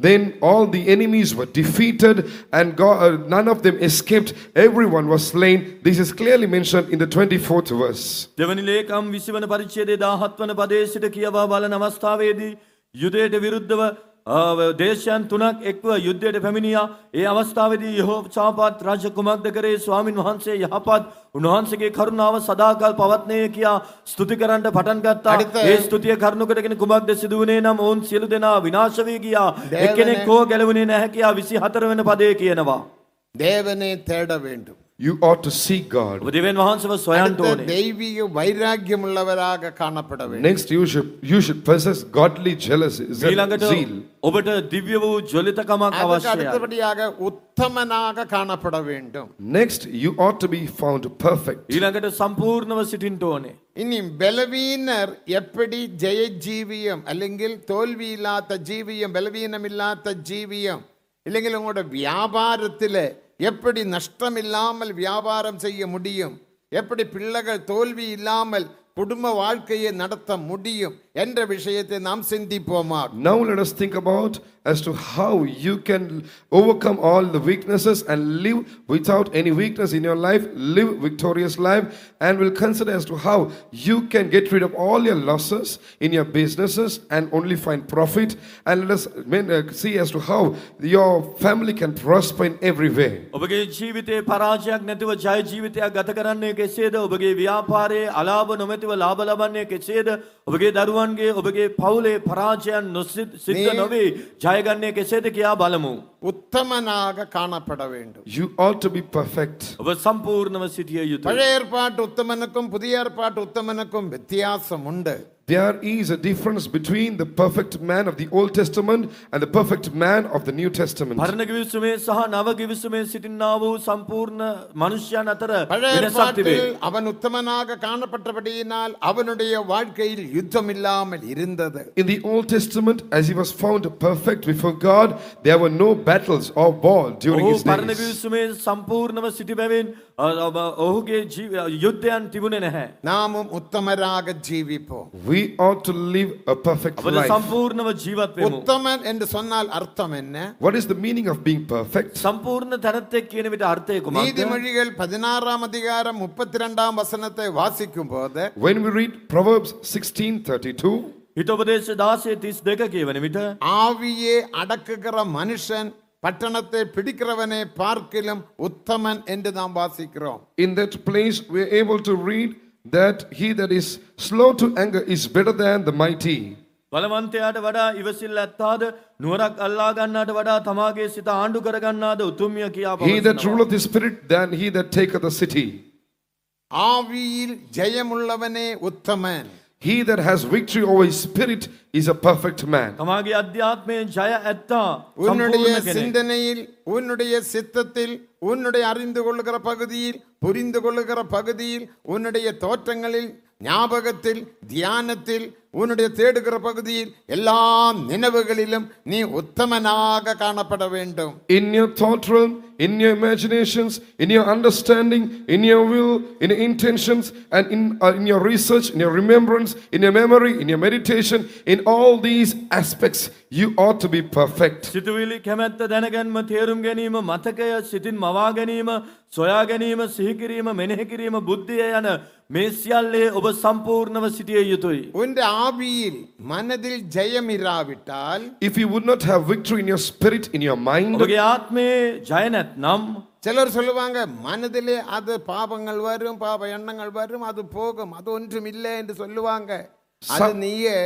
then all the enemies were defeated, and God, none of them escaped. Everyone was slain. This is clearly mentioned in the 24th verse. දෙවනි ලේකම් 20 වන පරිච්ඡේදයේ 17 වන පදයේ සිට කියවා බලන අවස්ථාවේදී යුදයට විරුද්ධව දේශයන් 3ක් එක්ව යුද්ධයට පැමිණියා. ඒ අවස්ථාවේදී යෙහෝෂාපාත් රජ කුමක්ද කරේ? ස්වාමින් වහන්සේ යහපත්, උන්වහන්සේගේ කරුණාව සදාකාල පවත්නේ කියා ස්තුති කරන්නට පටන් ගත්තා. ඒ ස්තුතිය කරුණු කොටගෙන කුමක්ද සිදු වුණේ නම් ඔවුන් සියලු දෙනා විනාශ වී ගියා. එක්කෙනෙක් හෝ ගැලවුණේ නැහැ කියා 24 වෙනි පදයේ කියනවා. தேவனை தேட வேண்டும். You ought to seek God. ඔබ දෙවියන් වහන්සේව සොයන්න ඕනේ. தெய்வீக வைராக்கியம் உள்ளவராக காணப்பட வேண்டும். Next, you should possess godly jealousy, ඊළඟට zeal. ඔබට දිව්‍ය වූ ජොලිතකමක් அதுக்கு අවශ්‍යයි. அடுத்தபடியாக உத்தமனாக காணப்பட வேண்டும். Next, you ought to be found perfect. ඊළඟට සම්පූර්ණව සිටින්න ඕනේ. இனி பலவீனர் எப்படி ஜெய ஜீவியம் அல்லெங்கில் தோல்வி இல்லாத ஜீவியம், பலவீனம் இல்லாத ஜீவியம், இல்லைங்கில் உங்களோட வியாபாரத்தில் எப்படி நஷ்டம் இல்லாமல் வியாபாரம் செய்ய முடியும், எப்படி பிள்ளைகள் தோல்வி இல்லாமல் குடும்ப வாழ்க்கையை நடத்த முடியும் என்ற விஷயத்தை நாம் சிந்திப்போமா. Now let us think about as to how you can overcome all the weaknesses and live without any weakness in your life, live victorious life, and we'll consider as to how you can get rid of all your losses in your businesses and only find profit, and let us see as to how your family can prosper in every way. ඔබගේ ජීවිතේ පරාජයක් නැතිව ජය ජීවිතයක් ගත කරන්නේ කෙසේද? ඔබගේ ව්‍යාපාරයේ අලාභ නොමැතිව ලාභ ලබන්නේ කෙසේද? ඔබගේ දරුවන්ගේ ඔබගේ පවුලේ පරාජයන් සිද්ධ නොවේ ජය ගන්නේ කෙසේද කියා බලමු. உத்தமனாக காணப்பட வேண்டும். You ought to be perfect. ඔබ සම්පූර්ණව සිටිය යුතුයි. பழைய ஏற்பாட்டு உத்தமனுக்கும் புதிய ஏற்பாட்டு உத்தமனுக்கும் வித்தியாசம் உண்டு. There is a difference between the perfect man of the Old Testament and the perfect man of the New Testament. පරණ කිවිසුමේ සහ නව කිවිසුමේ සිටිනා වූ සම්පූර්ණ මනුෂ්‍යයන් අතර பழைய වෙනසක් තිබේ. ஏற்பாட்டில் அவன் உத்தமனாக காணப்பட்டபடியினால் அவனுடைய வாழ்க்கையில் யுத்தம் இல்லாமல் இருந்தது. In the Old Testament, as he was found perfect before God, there were no battles or war during ඔහු his පරණ days. කිවිසුමේ සම්පූර්ණව සිටි බැවින් ඔහුගේ යුද්ධයන් තිබුණේ නැහැ. நாமும் உத்தமராக ஜீவிப்போம். We ought to live a perfect අපිට life. සම්පූර්ණව ජීවත් වෙමු. உத்தமன் என்று சொன்னால் அர்த்தம் என்ன? What is the meaning of being perfect? සම්පූර්ණ තැනැත්තෙක් කියන විට අර්ථය කුමක්ද? நீதிமொழிகள் 16 அதிகாரம் 32 வசனத்தை வாசிக்கும் போது When we read Proverbs 16:32, හිතෝපදේශ 16:32 කියවන විට ஆவியே அடக்குகிற மனுஷன் பட்டணத்தை பிடிக்கிறவனை பார்க்கிலும் உத்தமன் என்று நாம் வாசிக்கிறோம். in that place we are able to read that he that is slow to anger is better than the mighty. බලවන්තයාට වඩා ඉවසිල්ල ඇත්තාද නුවරක් අල්ලා ගන්නාට වඩා තමාගේ සිත ආණ්ඩු කර ගන්නාද උතුම්ය කියා He that පවසනවා. ruleth the spirit than he that taketh the city. ஆவியில் ஜெயமுள்ளவனே உத்தமன். He that has victory over his spirit is a perfect man. තමාගේ අධ්‍යාත්මයෙන් ජය ඇත්තා உன்னுடைய සම්පූර්ණ කෙනෙක්. சிந்தனையில் உன்னுடைய சித்தத்தில் உன்னுடைய அறிந்து கொள்ளுகிற பகுதியில் புரிந்து கொள்ளுகிற பகுதியில் உன்னுடைய தோற்றங்களில் ஞாபகத்தில் தியானத்தில் உன்னுடைய தேடுகிற பகுதியில் எல்லா நினைவுகளிலும் நீ உத்தமனாக காணப்பட வேண்டும். In your thought realm, in your imaginations, in your understanding, in your will, in your intentions, and in your research, in your remembrance, in your memory, in your meditation, in all these aspects, you ought to be perfect. සිතුවිලි කැමැත්ත දැනගැන්ම තේරුම් ගැනීම මතකය සිතින් මවා ගැනීම සොයා ගැනීම සිහි කිරීම මෙනෙහි කිරීම බුද්ධිය යන මේ සියල්ලේ ඔබ සම්පූර්ණව සිටිය යුතුයි. உன் ஆவியில் மனதில் ஜெயம் இராவிட்டால் If you would not have victory in your spirit, in your mind, ඔබගේ ආත්මේ ජය නැත්නම් சிலர் சொல்லுவாங்க மனதிலே அது பாபங்கள் வரும் பாப எண்ணங்கள் வரும் அது போகும் அது ஒன்றும் இல்லை என்று சொல்லுவாங்க. அது நீயே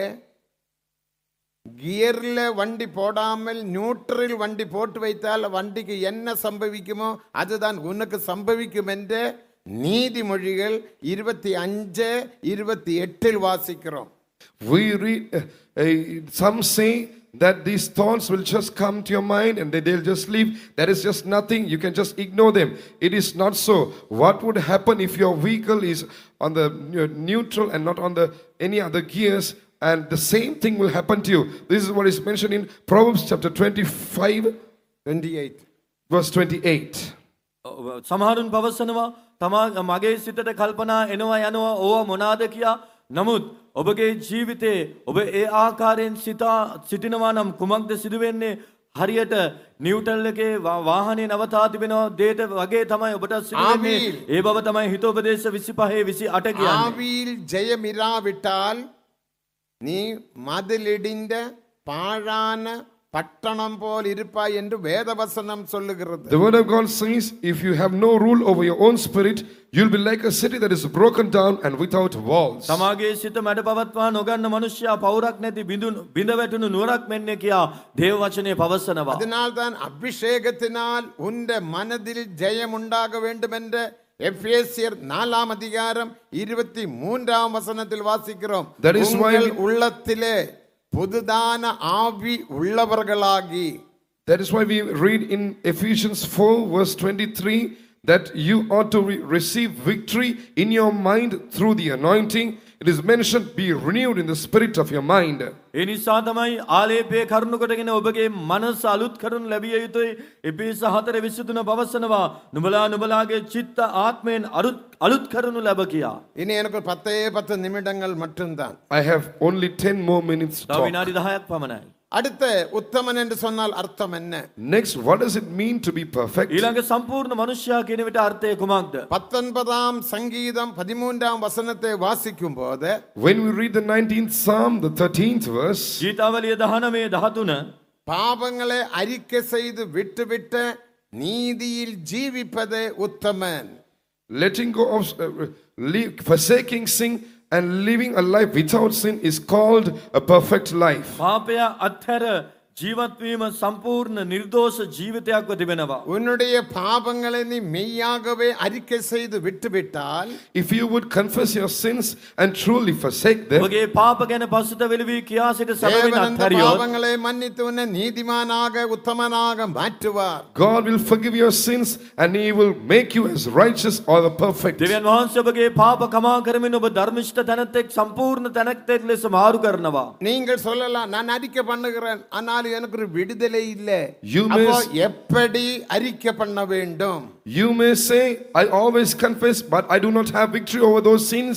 கியர்ல வண்டி போடாமல் நியூட்ரல் வண்டி போட்டு வைத்தால் வண்டிக்கு என்ன சம்பவிக்குமோ அதுதான் உனக்கு சம்பவிக்கும் என்று நீதிமொழிகள் 25:28 வாசிக்கிறோம். we read, some say that these thoughts will just come to your mind and they'll just leave. There is just nothing. You can just ignore them. It is not so. What would happen if your vehicle is on the neutral and not on the any other gears? And the same thing will happen to you. This is what is mentioned in Proverbs chapter 28 verse 28. සමහරුන් පවසනවා තමා මගේ සිතට කල්පනා එනවා යනවා ඕවා මොනාද කියා. නමුත් ඔබගේ ජීවිතේ ඔබ ඒ ආකාරයෙන් සිටිනවා නම් කුමක්ද සිදුවෙන්නේ? හරියට නිව්ටන් එකේ වාහනේ නවතා තිබෙනවා දේට වගේ තමයි ඔබට සිදුවෙන්නේ. ඒ බව තමයි හිතෝපදේශ 25:28 කියන්නේ. ஆவியில் ஜெயம் இராவிட்டால் நீ மதிலிடிந்த பாழான பட்டணம் போல் இருப்பாய் என்று வேதவசனம் சொல்லுகிறது. The word of God says, if you have no rule over your own spirit, you'll be like a city that is broken down and without walls. තමාගේ සිත මැඩ පවත්වා නොගන්න මනුෂ්‍යයා පවුරක් නැති බිඳ වැටුණු නුවරක් මෙන්නේ කියා දේව වචනේ පවසනවා. அதனால்தான் அபிஷேகத்தினால் உந்த மனதில் ஜெயம் உண்டாக வேண்டும் என்ற எபேசியர் 4:23 வசனத்தில் வாசிக்கிறோம். That is why உங்கள் உள்ளத்திலே புதுதான ஆவி உள்ளவர்களாகி. That is why we read in Ephesians 4:23 that you ought to receive victory in your mind through the anointing, it is mentioned, be renewed in the spirit of your mind. ඒ නිසා තමයි ආලේපයේ කරුණු කොටගෙන ඔබගේ මනස අලුත් කරනු ලැබිය යුතුයි. එපේස 4:23 පවසනවා නුඹලාගේ චිත්ත ආත්මයෙන් අලුත් කරනු ලැබ කියා. இனி எனக்கு 10 நிமிடங்கள் மட்டும்தான். I have only 10 more minutes to තව talk. විනාඩි 10ක් පමණයි. அடுத்து உத்தமன் என்று சொன்னால் அர்த்தம் என்ன? Next, what does it mean to be perfect? ඊළඟ සම්පූර්ණ මනුෂ්‍යයා කියන විට අර්ථය කුමක්ද? 19ஆம் சங்கீதம் 13ஆம் வசனத்தை வாசிக்கும் போது When we read the 19th Psalm, the 13th verse, ගීතාවලිය 19:13 பாவங்களை அறிக்கை செய்து விட்டுவிட்டு நீதியில் ஜீவிப்பதே உத்தமன். letting go of, forsaking sin and living a life without sin is called a perfect life. පාපය අත්හැර ජීවත් වීම සම්පූර්ණ නිර්දෝෂ ජීවිතයක්ව තිබෙනවා. உன்னுடைய பாவங்களை நீ மெய்யாகவே அறிக்கை செய்து விட்டுவிட்டால் If you would confess your sins and truly forsake them, ඔබගේ පාප ගැන පසුතැවිලි වී කියා සිට සැබවින් தேவன் அந்த අත්හැරියොත් பாவங்களை மன்னித்து உன்னை நீதிமானாக உத்தமனாக மாற்றுவார். God will forgive your sins and He will make you as righteous or the perfect. දෙවියන් වහන්සේ ඔබගේ පාප කමා කරමින් ඔබ ධර්මිෂ්ඨ තැනැත්තෙක් සම්පූර්ණ තැනැත්තෙක් ලෙස මාරු කරනවා. நீங்கள் சொல்லலாம் நான் அறிக்கை பண்ணுகிறேன் ஆனால் எனக்கு ஒரு விடுதலை இல்லை. You may- அப்போ எப்படி அறிக்கை பண்ண வேண்டும்? You may say, I always confess, but I do not have victory over those sins.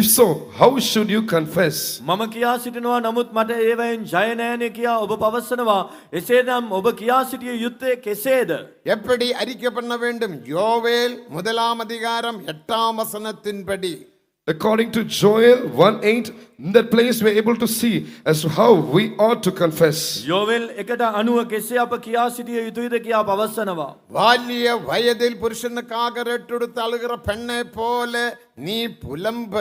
If so, how should you confess? මම කියා සිටිනවා නමුත් මට ඒවයින් ජය නෑනේ කියා ඔබ පවසනවා. එසේනම් ඔබ කියා සිටිය යුත්තේ කෙසේද? எப்படி அறிக்கை பண்ண வேண்டும்? யோவேல் 1ஆம் அதிகாரம் 8ஆம் வசனத்தின்படி According to Joel 1:8, in that place we are able to see as to how we ought to confess. යෝවෙල් 1:90 කෙසේ අප කියා සිටිය යුතුයිද කියා පවසනවා. வாலிய வயதில் புருஷனுக்காக ரெட்டெடுத்து அழுகிற பெண்ணை போல நீ புலம்ப.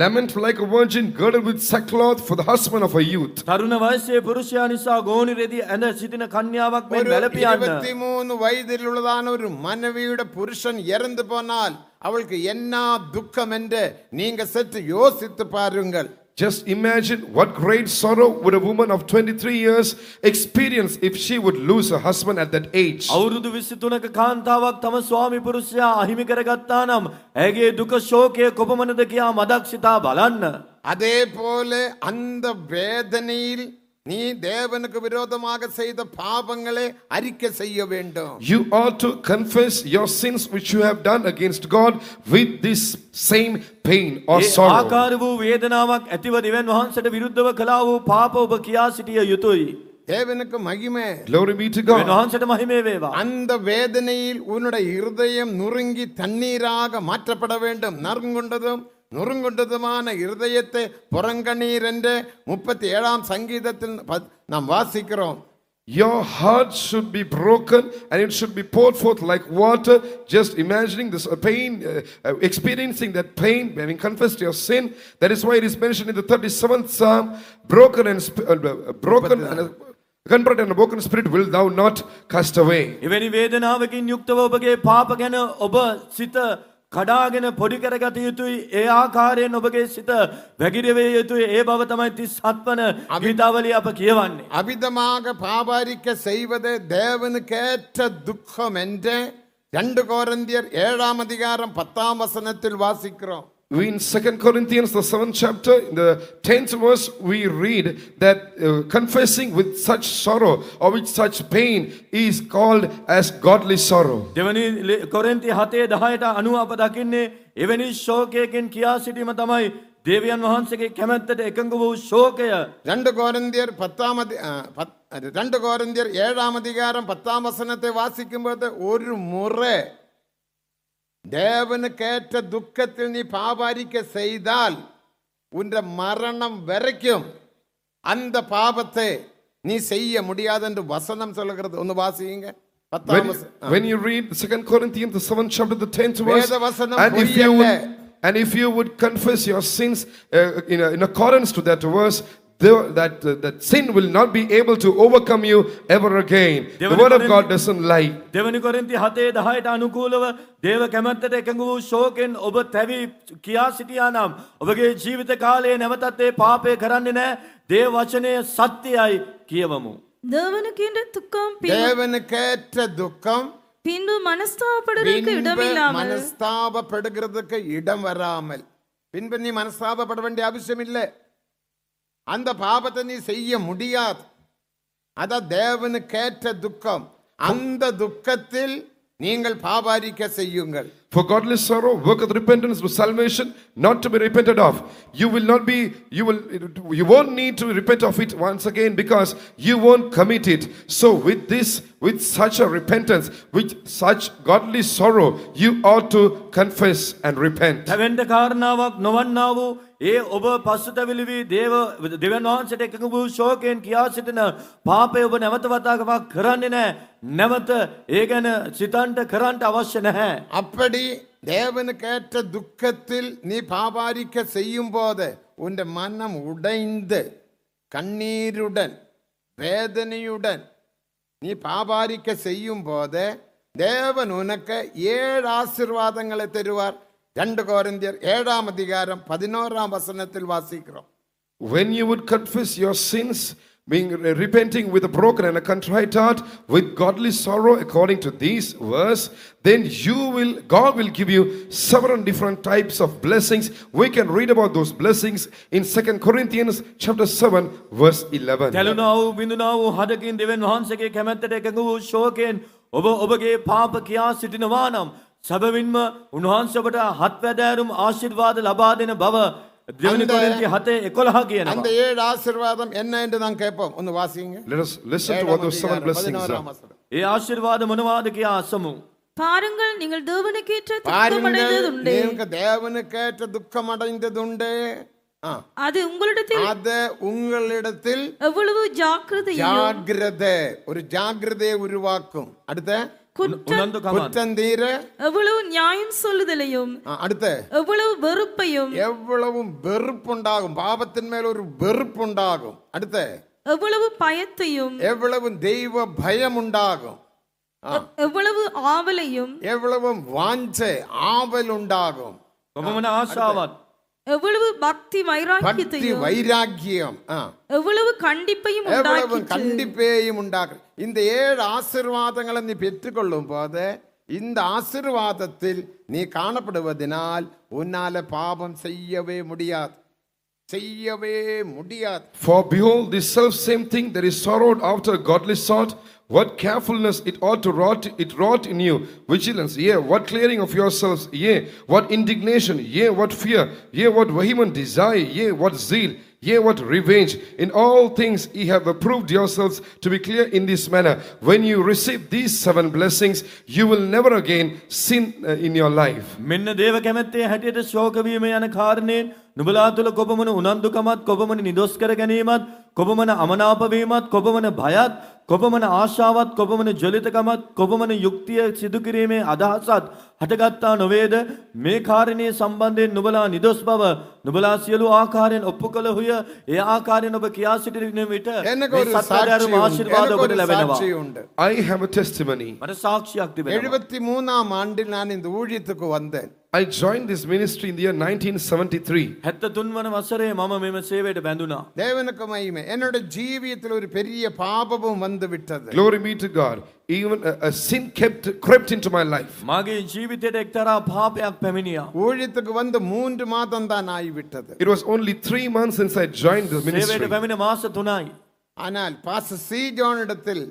Lament like a virgin girded with sackcloth for the husband of a youth. තරුණ වයසේ පුරුෂයා නිසා ගෝනි රෙදි ඇඳ සිටින කන්‍යාවක් මෙන් ஒரு වැළපියන්න. 23 வயதில் உள்ளதான ஒரு மனைவியோட புருஷன் இறந்து போனால் அவளுக்கு என்ன துக்கம் என்று நீங்க சற்று யோசித்து பாருங்கள். Just imagine what great sorrow would a woman of 23 years experience if she would lose her husband at that age. අවුරුදු 23ක කාන්තාවක් තම ස්වාමි පුරුෂයා අහිමි කරගත්තා නම් ඇගේ දුක ශෝකය කොපමණද කියා මදක් සිතා බලන්න. அதே போல அந்த வேதனையில் நீ தேவனுக்கு விரோதமாக செய்த பாவங்களை அறிக்கை செய்ய வேண்டும். You ought to confess your sins which you have done against God with this same pain or A sorrow. ආකාර වූ වේදනාවක් ඇතිව දෙවියන් වහන්සේට විරුද්ධව කළා වූ පාප ඔබ කියා සිටිය යුතුයි. தேவனுக்கு மகிமை. Glory be to දෙවියන් God. වහන්සේට මහිමේ වේවා. அந்த வேதனையில் உன்னுடைய இருதயம் நுறுங்கி தண்ணீராக மாற்றப்பட வேண்டும். நுறுங்குண்டதுமான இருதயத்தை புறங்கணீர் என்று 37ஆம் சங்கீதத்தில் நாம் வாசிக்கிறோம். Your heart should be broken and it should be poured forth like water. Just imagining this pain, experiencing that pain, having confessed your sin. That is why it is mentioned in the 37th Psalm, broken and contrite and a broken spirit will thou not cast away. එවැනි වේදනාවකින් යුක්තව ඔබගේ පාප ගැන ඔබ සිත කඩාගෙන පොඩි කරගත යුතුයි. ඒ ආකාරයෙන් ඔබගේ සිත වැగిරවිය යුතුයි. ඒ බව තමයි 37 වන ගීතාවලිය අප කියවන්නේ. அபிதமாக பாபாரிக்க செய்வது தேவனுக்கேற்ற துக்கம் என்று 2 கொரிந்தியர் 7ஆம் அதிகாரம் 10ஆம் வசனத்தில் வாசிக்கிறோம். We in 2 Corinthians, the 7th chapter, in the 10th verse, we read that confessing with such sorrow or with such pain is called as godly sorrow. දෙවනි කොරින්ති 7:10ට අනුව අප දකින්නේ එවැනි ශෝකයකින් කියා සිටීම තමයි දේවයන් වහන්සේගේ කැමැත්තට එකඟ වූ ශෝකය. 2 கொரிந்தியர் 7ஆம் அதிகாரம் 10ஆம் வசனத்தை வாசிக்கும்போது ஒரு முறை தேவனுக்கேற்ற துக்கத்தில் நீ பாபாரிக்க செய்தால் உன்ற மரணம் வரைக்கும் அந்த பாவத்தை நீ செய்ய முடியாது என்று வசனம் சொல்லுகிறது. ஒன்னு வாசிங்க. When you read 2 Corinthians, the 7th chapter, the 10th verse, வேதவசனம் and if you would confess your sins in accordance to that verse, that sin will not be able to overcome you ever again. The word of God doesn't lie. දෙවනි කොරින්ති 7:10ට අනුකූලව දේව කැමැත්තට එකඟ වූ ශෝකෙන් ඔබ තැවි කියා සිටියා නම් ඔබගේ ජීවිත කාලයේ නැවතත් ඒ පාපය කරන්නේ නැහැ. දේව වචනය සත්‍යයි කියවමු. தேவனுக்கென்ற துக்கம் தேவனுக்கேற்ற துக்கம் பின்பு மனஸ்தாபப்படுவதற்கு இடமில்லாமல் மனஸ்தாபப்படுகிறதுக்கு இடம் வராமல் பின்பு நீ மனஸ்தாபப்பட வேண்டிய அவசியம் இல்லை. அந்த பாபத்தை நீ செய்ய முடியாது. அதான் தேவனுக்கேற்ற துக்கம். அந்த துக்கத்தில் நீங்கள் பாபாரிக்க செய்யுங்கள். For godly sorrow worketh repentance for salvation, not to be repented of. You won't need to repent of it once again because you won't commit it. So with such a repentance, with such godly sorrow, you ought to confess and repent. තැවෙන්ට කාරණාවක් නොවන්නා වූ ඒ ඔබ පසුතැවිලි වී දෙවියන් වහන්සේට එකඟ වූ ශෝකයෙන් කියා සිටින පාපය ඔබ නැවත වතාවක් කරන්නේ නැහැ. නැවත ඒ ගැන සිතන්ට කරන්ට අවශ්‍ය නැහැ. அப்படி தேவனுக்கேற்ற துக்கத்தில் நீ பாபாரிக்க செய்யும் போது உன் மனம் உடைந்து கண்ணீருடன் வேதனையுடன் நீ பாபாரிக்க செய்யும் போது தேவன் உனக்கு 7 ஆசீர்வாதங்களை தருவார். 2 கொரிந்தியர் 7ஆம் அதிகாரம் 11ஆம் வசனத்தில் வாசிக்கிறோம். When you would confess your sins, repenting with a broken and a contrite heart, with godly sorrow according to this verse, then God will give you several different types of blessings. We can read about those blessings in 2 Corinthians chapter 7 verse 11. තැලුණා වූ බිඳුණා වූ හදකින් දෙවියන් වහන්සේගේ කැමැත්තට එකඟ වූ ශෝකයෙන් ඔබ ඔබගේ පාප කියා සිටිනවා නම් සැබවින්ම උන්වහන්සේ ඔබට හත්වැදෑරුම් ආශිර්වාද ලබා දෙන බව දෙවනි කොරින්ති 7:11 කියනවා. அந்த 7 ஆசீர்வாதம் என்ன என்று நான் கேட்போம். ஒன்னு வாசிங்க. Let us listen to what those 7 blessings are. ඒ ආශිර්වාද මොනවාද කියා අසමු. பாருங்கள் நீங்கள் தேவனுக்கேற்ற பாருங்கள் துக்கமடைந்ததுண்டு. நீங்க தேவனுக்கேற்ற துக்கம் அடைந்ததுண்டு. அது உங்களிடத்தில் அது உங்களிடத்தில் எவ்வளவு ஜாக்கிரதையும் ஜாக்கிரதை, ஒரு ஜாக்கிரதையை உருவாக்கும். அடுத்த උනන්දු කමක්. குற்றம் தீர, எவ்வளவு நியாயம் சொல்லுதலையும் அடுத்த எவ்வளவு வெறுப்பையும் எவ்வளவு வெறுப்புண்டாகும். பாவத்தின் மேல் ஒரு வெறுப்புண்டாகும். அடுத்த எவ்வளவு பயத்தையும் எவ்வளவு தெய்வ பயம் உண்டாகும். எவ்வளவு ஆவலையும் எவ்வளவு வாஞ்சை ஆவல் உண்டாகும். කොපමණ ආශාවත් எவ்வளவு பக்தி பக்தி வைராக்கியத்தையும் வைராக்கியம், எவ்வளவு கண்டிப்பையும் எவ்வளவு உண்டாக்கிற்று. கண்டிப்பையும் உண்டாகும். இந்த 7 ஆசீர்வாதங்களை நீ பெற்றுக்கொள்ளும் போது இந்த ஆசீர்வாதத்தில் நீ காணப்படுவதனால் உன்னால பாவம் செய்யவே முடியாது. For behold, this self same thing that is sorrowed after a godly sort, what carefulness it ought to wrought in you vigilance, yea, what clearing of yourselves, yea, what indignation, yea, what fear, yea, what vehement desire, yea, what zeal, yea, what revenge. In all things ye have approved yourselves to be clear in this manner. When you receive these 7 blessings, you will never again sin in your life. මෙන්න දේව කැමැත්තේ හැටියට ශෝක වීම යන කාරණයෙන් නුඹලා තුළ කොපමණ උනන්දුකමත්, කොපමණ නිදොස් කර ගැනීමත්, කොපමණ අමනාප වීමත්, කොපමණ බයත්, කොපමණ ආශාවත්, කොපමණ ජලිතකමත්, කොපමණ යුක්තිය සිදු කිරීමේ අදහසත් හටගත්තා නොවේද? මේ කාරණේ සම්බන්ධයෙන් නුඹලා නිදොස් බව නුඹලා සියලු ආකාරයෙන් ඔප්පු කළහුය. ඒ ආකාරයෙන් ඔබ කියා සිටින විට எனக்கு මේ ஒரு සත්‍යධර්ම ආශිර්වාද எனக்கு ඔබට ஒரு ලැබෙනවා. சாட்சி உண்டு. I have a testimony. මට සාක්ෂියක් තිබෙනවා. 73ஆம் ஆண்டில் நான் இந்த ஊழியத்துக்கு வந்தேன். I joined this ministry in the year 1973. 73 වන වසරේ මම මෙම සේවයට බැඳුණා. தேவனுக்கு மகிமை. என்னோட ஜீவியத்தில் ஒரு பெரிய பாபமும் வந்து விட்டது. Glory be to God. Even a sin crept into my life. මාගේ ජීවිතයට එක්තරා පාපයක් පැමිණියා. ஊழியத்துக்கு வந்து 3 மாதம் தான் ஆகிவிட்டது. It was only 3 months since I joined the සේවයට ministry. පැමිණ මාස 3යි. ஆனால் பாஸ்டர் சி ஜான் இடத்தில்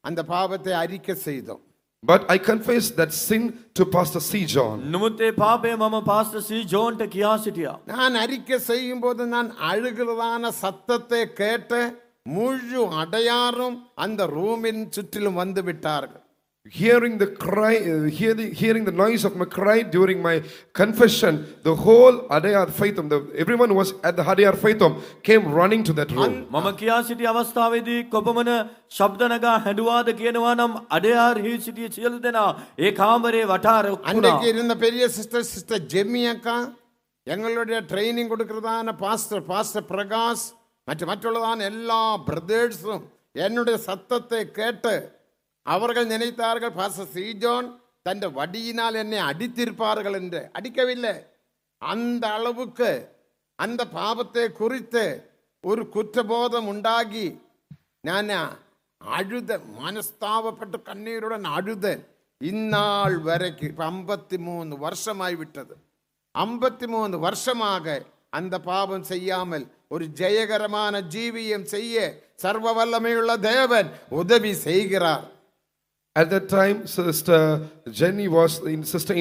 அந்த பாவத்தை அறிக்கை செய்தோம். But I confessed that sin to Pastor C. John. නමුත් ඒ පාපය මම පාස්ටර් සී ජෝන්ට කියා සිටියා. நான் அறிக்கை செய்யும் போது நான் அழுகிறதான சத்தத்தை கேட்டு முழு அடையாரும் அந்த ரூமின் சுற்றிலும் வந்து விட்டார்கள். Hearing the cry, hearing the noise of my cry during my confession, the whole Adayar Faithom, everyone who was at the Adayar Faithom came running to that room. මම කියා සිටි අවස්ථාවේදී කොපමණ ශබ්ද නගා හැඬුවාද කියනවා නම් අඩයාර් හි සිටිය සියලු දෙනා ඒ කාමරේ වටා රොක්කුණා. அன்றைக்கு இருந்த பெரிய சிஸ்டர் ஜெமி அக்கா, எங்களுடைய ட்ரைனிங் கொடுக்கிறதான பாஸ்டர் பிரகாஷ் மற்றதான எல்லா பிரதர்ஸும் என்னுடைய சத்தத்தை கேட்டு அவர்கள் நினைத்தார்கள் பாஸ்டர் சி ஜான் தன் வடியினால் என்னை அடித்திருப்பார்கள் என்று. அடிக்கவில்லை. அந்த அளவுக்கு அந்த பாவத்தை குறித்து ஒரு குற்றபோதம் உண்டாகி நான் அழுத, மனஸ்தாபப்பட்டு கண்ணீருடன் அழுதேன். இந்நாள் வரைக்கும் 53 வருஷமாய் விட்டது. 53 வருஷமாக அந்த பாவம் செய்யாமல் ஒரு ஜெயகரமான ஜீவியம் செய்ய சர்வ வல்லமையுள்ள தேவன் உதவி செய்கிறார். At that time, Sister Jenny was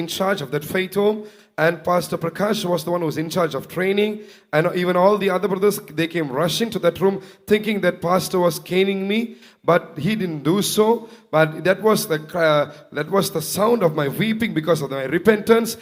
in charge of that faith home, and Pastor Prakash was the one who was in charge of training. And even all the other brothers, they came rushing to that room, thinking that Pastor was caning me, but he didn't do so. But that was the sound of my weeping because of my repentance.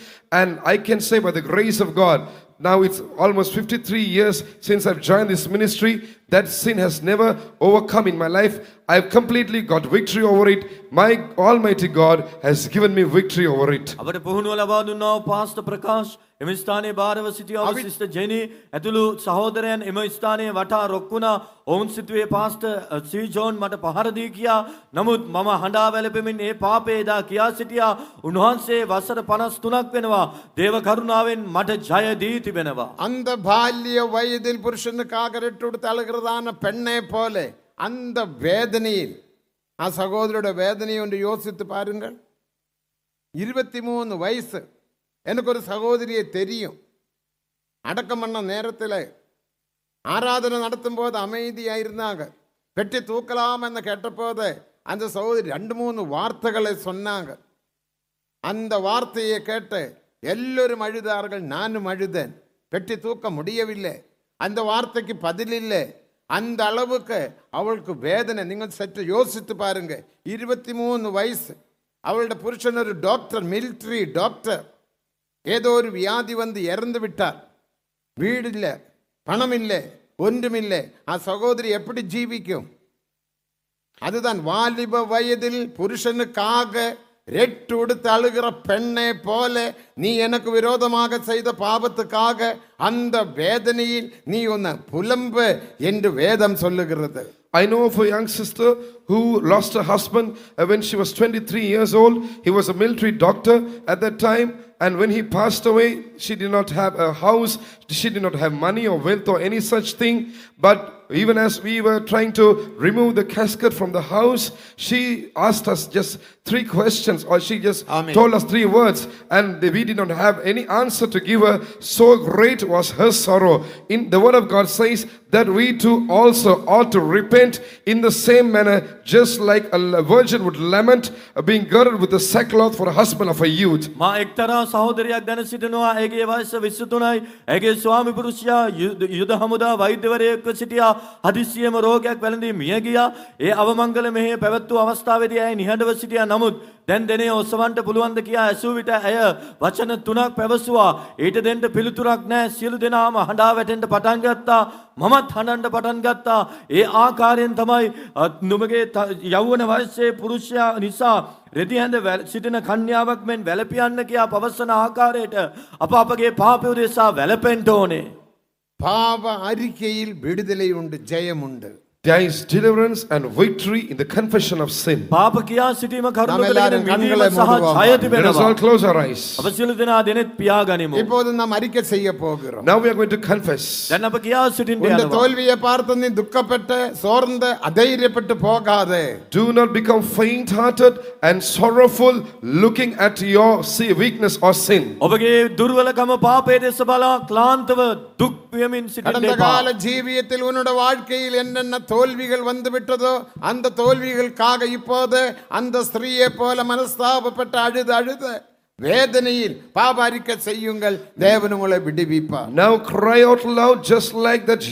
And I can say, by the grace of God, now it's almost 53 years since I've joined this ministry. That sin has never overcome in my life. I've completely got victory over it. My Almighty God has given me victory over it. අපට පුහුණුව ලබා දුන්නා pastor Prakash, එම ස්ථානයේ භාරව සිටියා වූ sister ජෙනි ඇතුළු සහෝදරයන් එම ස්ථානයේ වටා රොක්ුණා. ඔවුන් සිටුවේ පාස්ටර් සී ජෝන් මට පහර දී කියා. නමුත් මම හඬා වැළපෙමින් ඒ පාපේ දා කියා සිටියා. උන්වහන්සේ වසර 53ක් වෙනවා. දේව කරුණාවෙන් මට ජය දී තිබෙනවා. அந்த பால்ய வயதில் புருஷனுக்காக ரெட்டு அழுகிறதான பெண்ணை போல அந்த வேதனையில் சகோதரோட வேதனையை ஒன்று யோசித்து பாருங்கள். 23 வயசு. எனக்கு ஒரு சகோதரியை தெரியும். அடக்கம் பண்ண நேரத்தில் ஆராதனை நடத்தும் போது அமைதியாக இருந்தாங்க. பெட்டி தூக்கலாம் என்று கேட்டபோது அந்த சகோதரி 2-3 வார்த்தைகளை சொன்னாங்க. அந்த வார்த்தையை கேட்டு எல்லோரும் அழுதார்கள், நானும் அழுதேன். பெட்டி தூக்க முடியவில்லை. அந்த வார்த்தைக்கு பதில் இல்லை. அந்த அளவுக்கு அவளுக்கு வேதனை. நீங்கள் சற்று யோசித்து பாருங்க. 23 வயசு. அவளோட புருஷன் ஒரு டாக்டர், மிலிட்ரி டாக்டர். ஏதோ ஒரு வியாதி வந்து இறந்து விட்டார். வீடு இல்லை, பணம் இல்லை, ஒன்றுமில்லை. சகோதரி எப்படி ஜீவிக்கும்? அதுதான் வாலிப வயதில் புருஷனுக்காக ரெட்டு உடுத்து அழுகிற பெண்ணை போல நீ எனக்கு விரோதமாக செய்த பாவத்துக்காக அந்த வேதனையில் நீ உன்னை புலம்பு என்று வேதம் சொல்லுகிறது. I know of a young sister who lost her husband when she was 23 years old. He was a military doctor at that time, and when he passed away, she did not have a house, she did not have money or wealth or any such thing. But even as we were trying to remove the casket from the house, she asked us just 3 questions, or she just told us 3 words, and we did not have any answer to give her. So great was her sorrow. In the word of God says that we too also ought to repent in the same manner, just like a virgin would lament being girded with the sackcloth for a husband of a youth. මා එක්තරා සහෝදරයක් ගැන සිටිනවා. ඇගේ වයස 23යි. ඇගේ ස්වාමි පුරුෂයා යුද හමුදා වෛද්‍යවරයෙක්ව සිටියා. හදිස්සියම රෝගයක් වැළඳී මිය ගියා. ඒ අවමංගල මෙහෙය පැවැත්වූ අවස්ථාවේදී ඇය නිහඬව සිටියා. නමුත් දැන් දෙනේ ඔසවන්ට පුළුවන්ද කියා ඇසූ විට ඇය වචන 3ක් පැවසුවා. ඊට දෙන්න පිළිතුරක් නැහැ. සියලු දෙනාම හඬා වැටෙන්න පටන් ගත්තා. මමත් හඬන්න පටන් ගත්තා. ඒ ආකාරයෙන් තමයි නුඹගේ යෞවන වයසේ පුරුෂයා නිසා රෙදි හැඳ සිටින කන්‍යාවක් මෙන් වැළපියන්න කියා පවසන ආකාරයට අප අපගේ පාපය උදෙසා වැළපෙන්න ඕනේ. பாவ அறிக்கையில் விடுதலை உண்டு, ஜெயம் உண்டு. There is deliverance and victory in the confession of sin. පාප කියා සිටීම කරුණු எல்லாரும் කරගෙන கண்களை මිදීම සහ மூடுவோம். ජය Let us තිබෙනවා. all close our eyes. අප සියලු දෙනා දෙනෙත් පියාගනිමු. இப்போது நாம் அறிக்கை செய்ய போகிறோம். Now we are going to confess. දැන් අප කියා සිටින්න உன் යනවා. தோல்வியை பார்த்து நீ துக்கப்பட்டு சோர்ந்து அதைரியப்பட்டு போகாதே. Do not become faint-hearted and sorrowful looking at your weakness or sin. ඔබගේ දුර්වලකම පාපයේ දෙස බලා ක්ලාන්තව දුක් විඳමින් සිටින්න கடந்த එපා. கால ஜீவியத்தில் உன்னோட வாழ்க்கையில் என்னென்ன தோல்விகள் வந்து விட்டதோ அந்த தோல்விகளுக்காக இப்போது அந்த ஸ்திரீயை போல மனஸ்தாபப்பட்டு அழுது வேதனையில் பாப அறிக்கை செய்யுங்கள். தேவன் உங்களை விடுவிப்பார். Now cry out loud just like that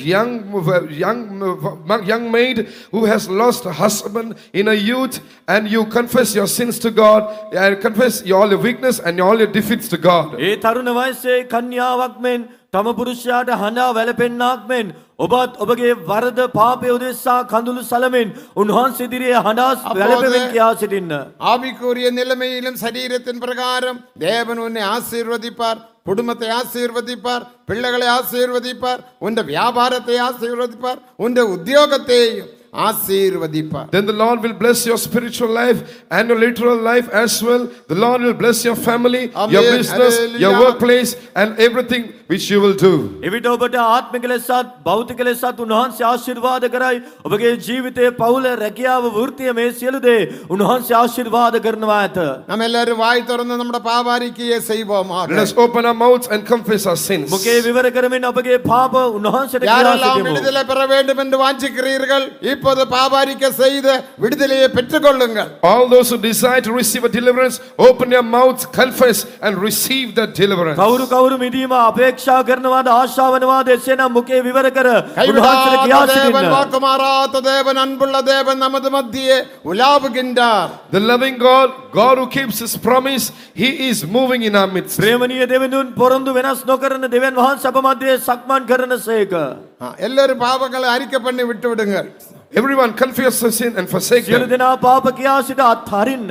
young maid who has lost a husband in her youth, and you confess your sins to God and confess all your weakness and all your defeats to God. ඒ තරුණ වයසේ කන්‍යාවක් මෙන් තම පුරුෂයාට හඬා වැළපෙන්නාක් මෙන් ඔබත් ඔබගේ වරද පාපය උදෙසා කඳුළු සලමින් උන්වහන්සේ ඉදිරියේ හඬා වැළපෙමින් කියා සිටින්න. ஆவிக்குரிய நிலைமையிலும் சரீரத்தின் பிரகாரம் தேவன் உன்னை ஆசீர்வதிப்பார். குடும்பத்தை ஆசீர்வதிப்பார். பிள்ளைகளை ஆசீர்வதிப்பார். உன் வியாபாரத்தை ஆசீர்வதிப்பார். உன் உத்தியோகத்தையும் ஆசீர்வதிப்பார். Then the Lord will bless your spiritual life and your literal life as well. The Lord will bless your family, your Amen. business, your Hallelujah. workplace, and everything which you will do. එවිට ඔබට ආත්මික ලෙසත් භෞතික ලෙසත් උන්වහන්සේ ආශිර්වාද කරයි. ඔබගේ ජීවිතයේ පවුල රැකියාව වෘත්තිය මේ සියලු දේ උන්වහන්සේ ආශිර්වාද කරනවා ඇත. நம்ம எல்லாரும் வாய் திறந்து நம்முடைய பாவாரிக்கையை செய்வோமாக. Let us open our mouths and confess our sins. මුකේ විවර කරමින් ඔබගේ පාප උන්වහන්සේට කියා யாரெல்லாம் සිටිමු. விடுதலை பெற வேண்டும் என்று வாஞ்சிக்கிறீர்கள், இப்போது பாவாரிக்கை செய்து விடுதலையை பெற்றுக்கொள்ளுங்கள். All those who desire to receive a deliverance, open your mouths, confess, and receive that deliverance. කවුරු මිදීම අපේක්ෂා කරනවාද ආශාවනවාද එසේනම් මුකේ විවර කර උන්වහන්සේට கைவிடாத කියා தேவன், සිටින්න. வாக்குமாறாத தேவன், அன்புள்ள தேவன் நமது மத்தியே உலாவுகின்றார். The loving God, God who keeps his promise, he is moving in our midst. ප්‍රේමණීය දෙවිඳුන් පොරොන්දු වෙනස් නොකරන දෙවියන් වහන්සේ අප මැදේ සක්මන් කරනසේක. எல்லாரும் பாவங்களை அறிக்கை பண்ணி விட்டு விடுங்கள். Everyone confess the sin and forsake සියලු them. දෙනා පාප කියා සිට අත්හරින්න.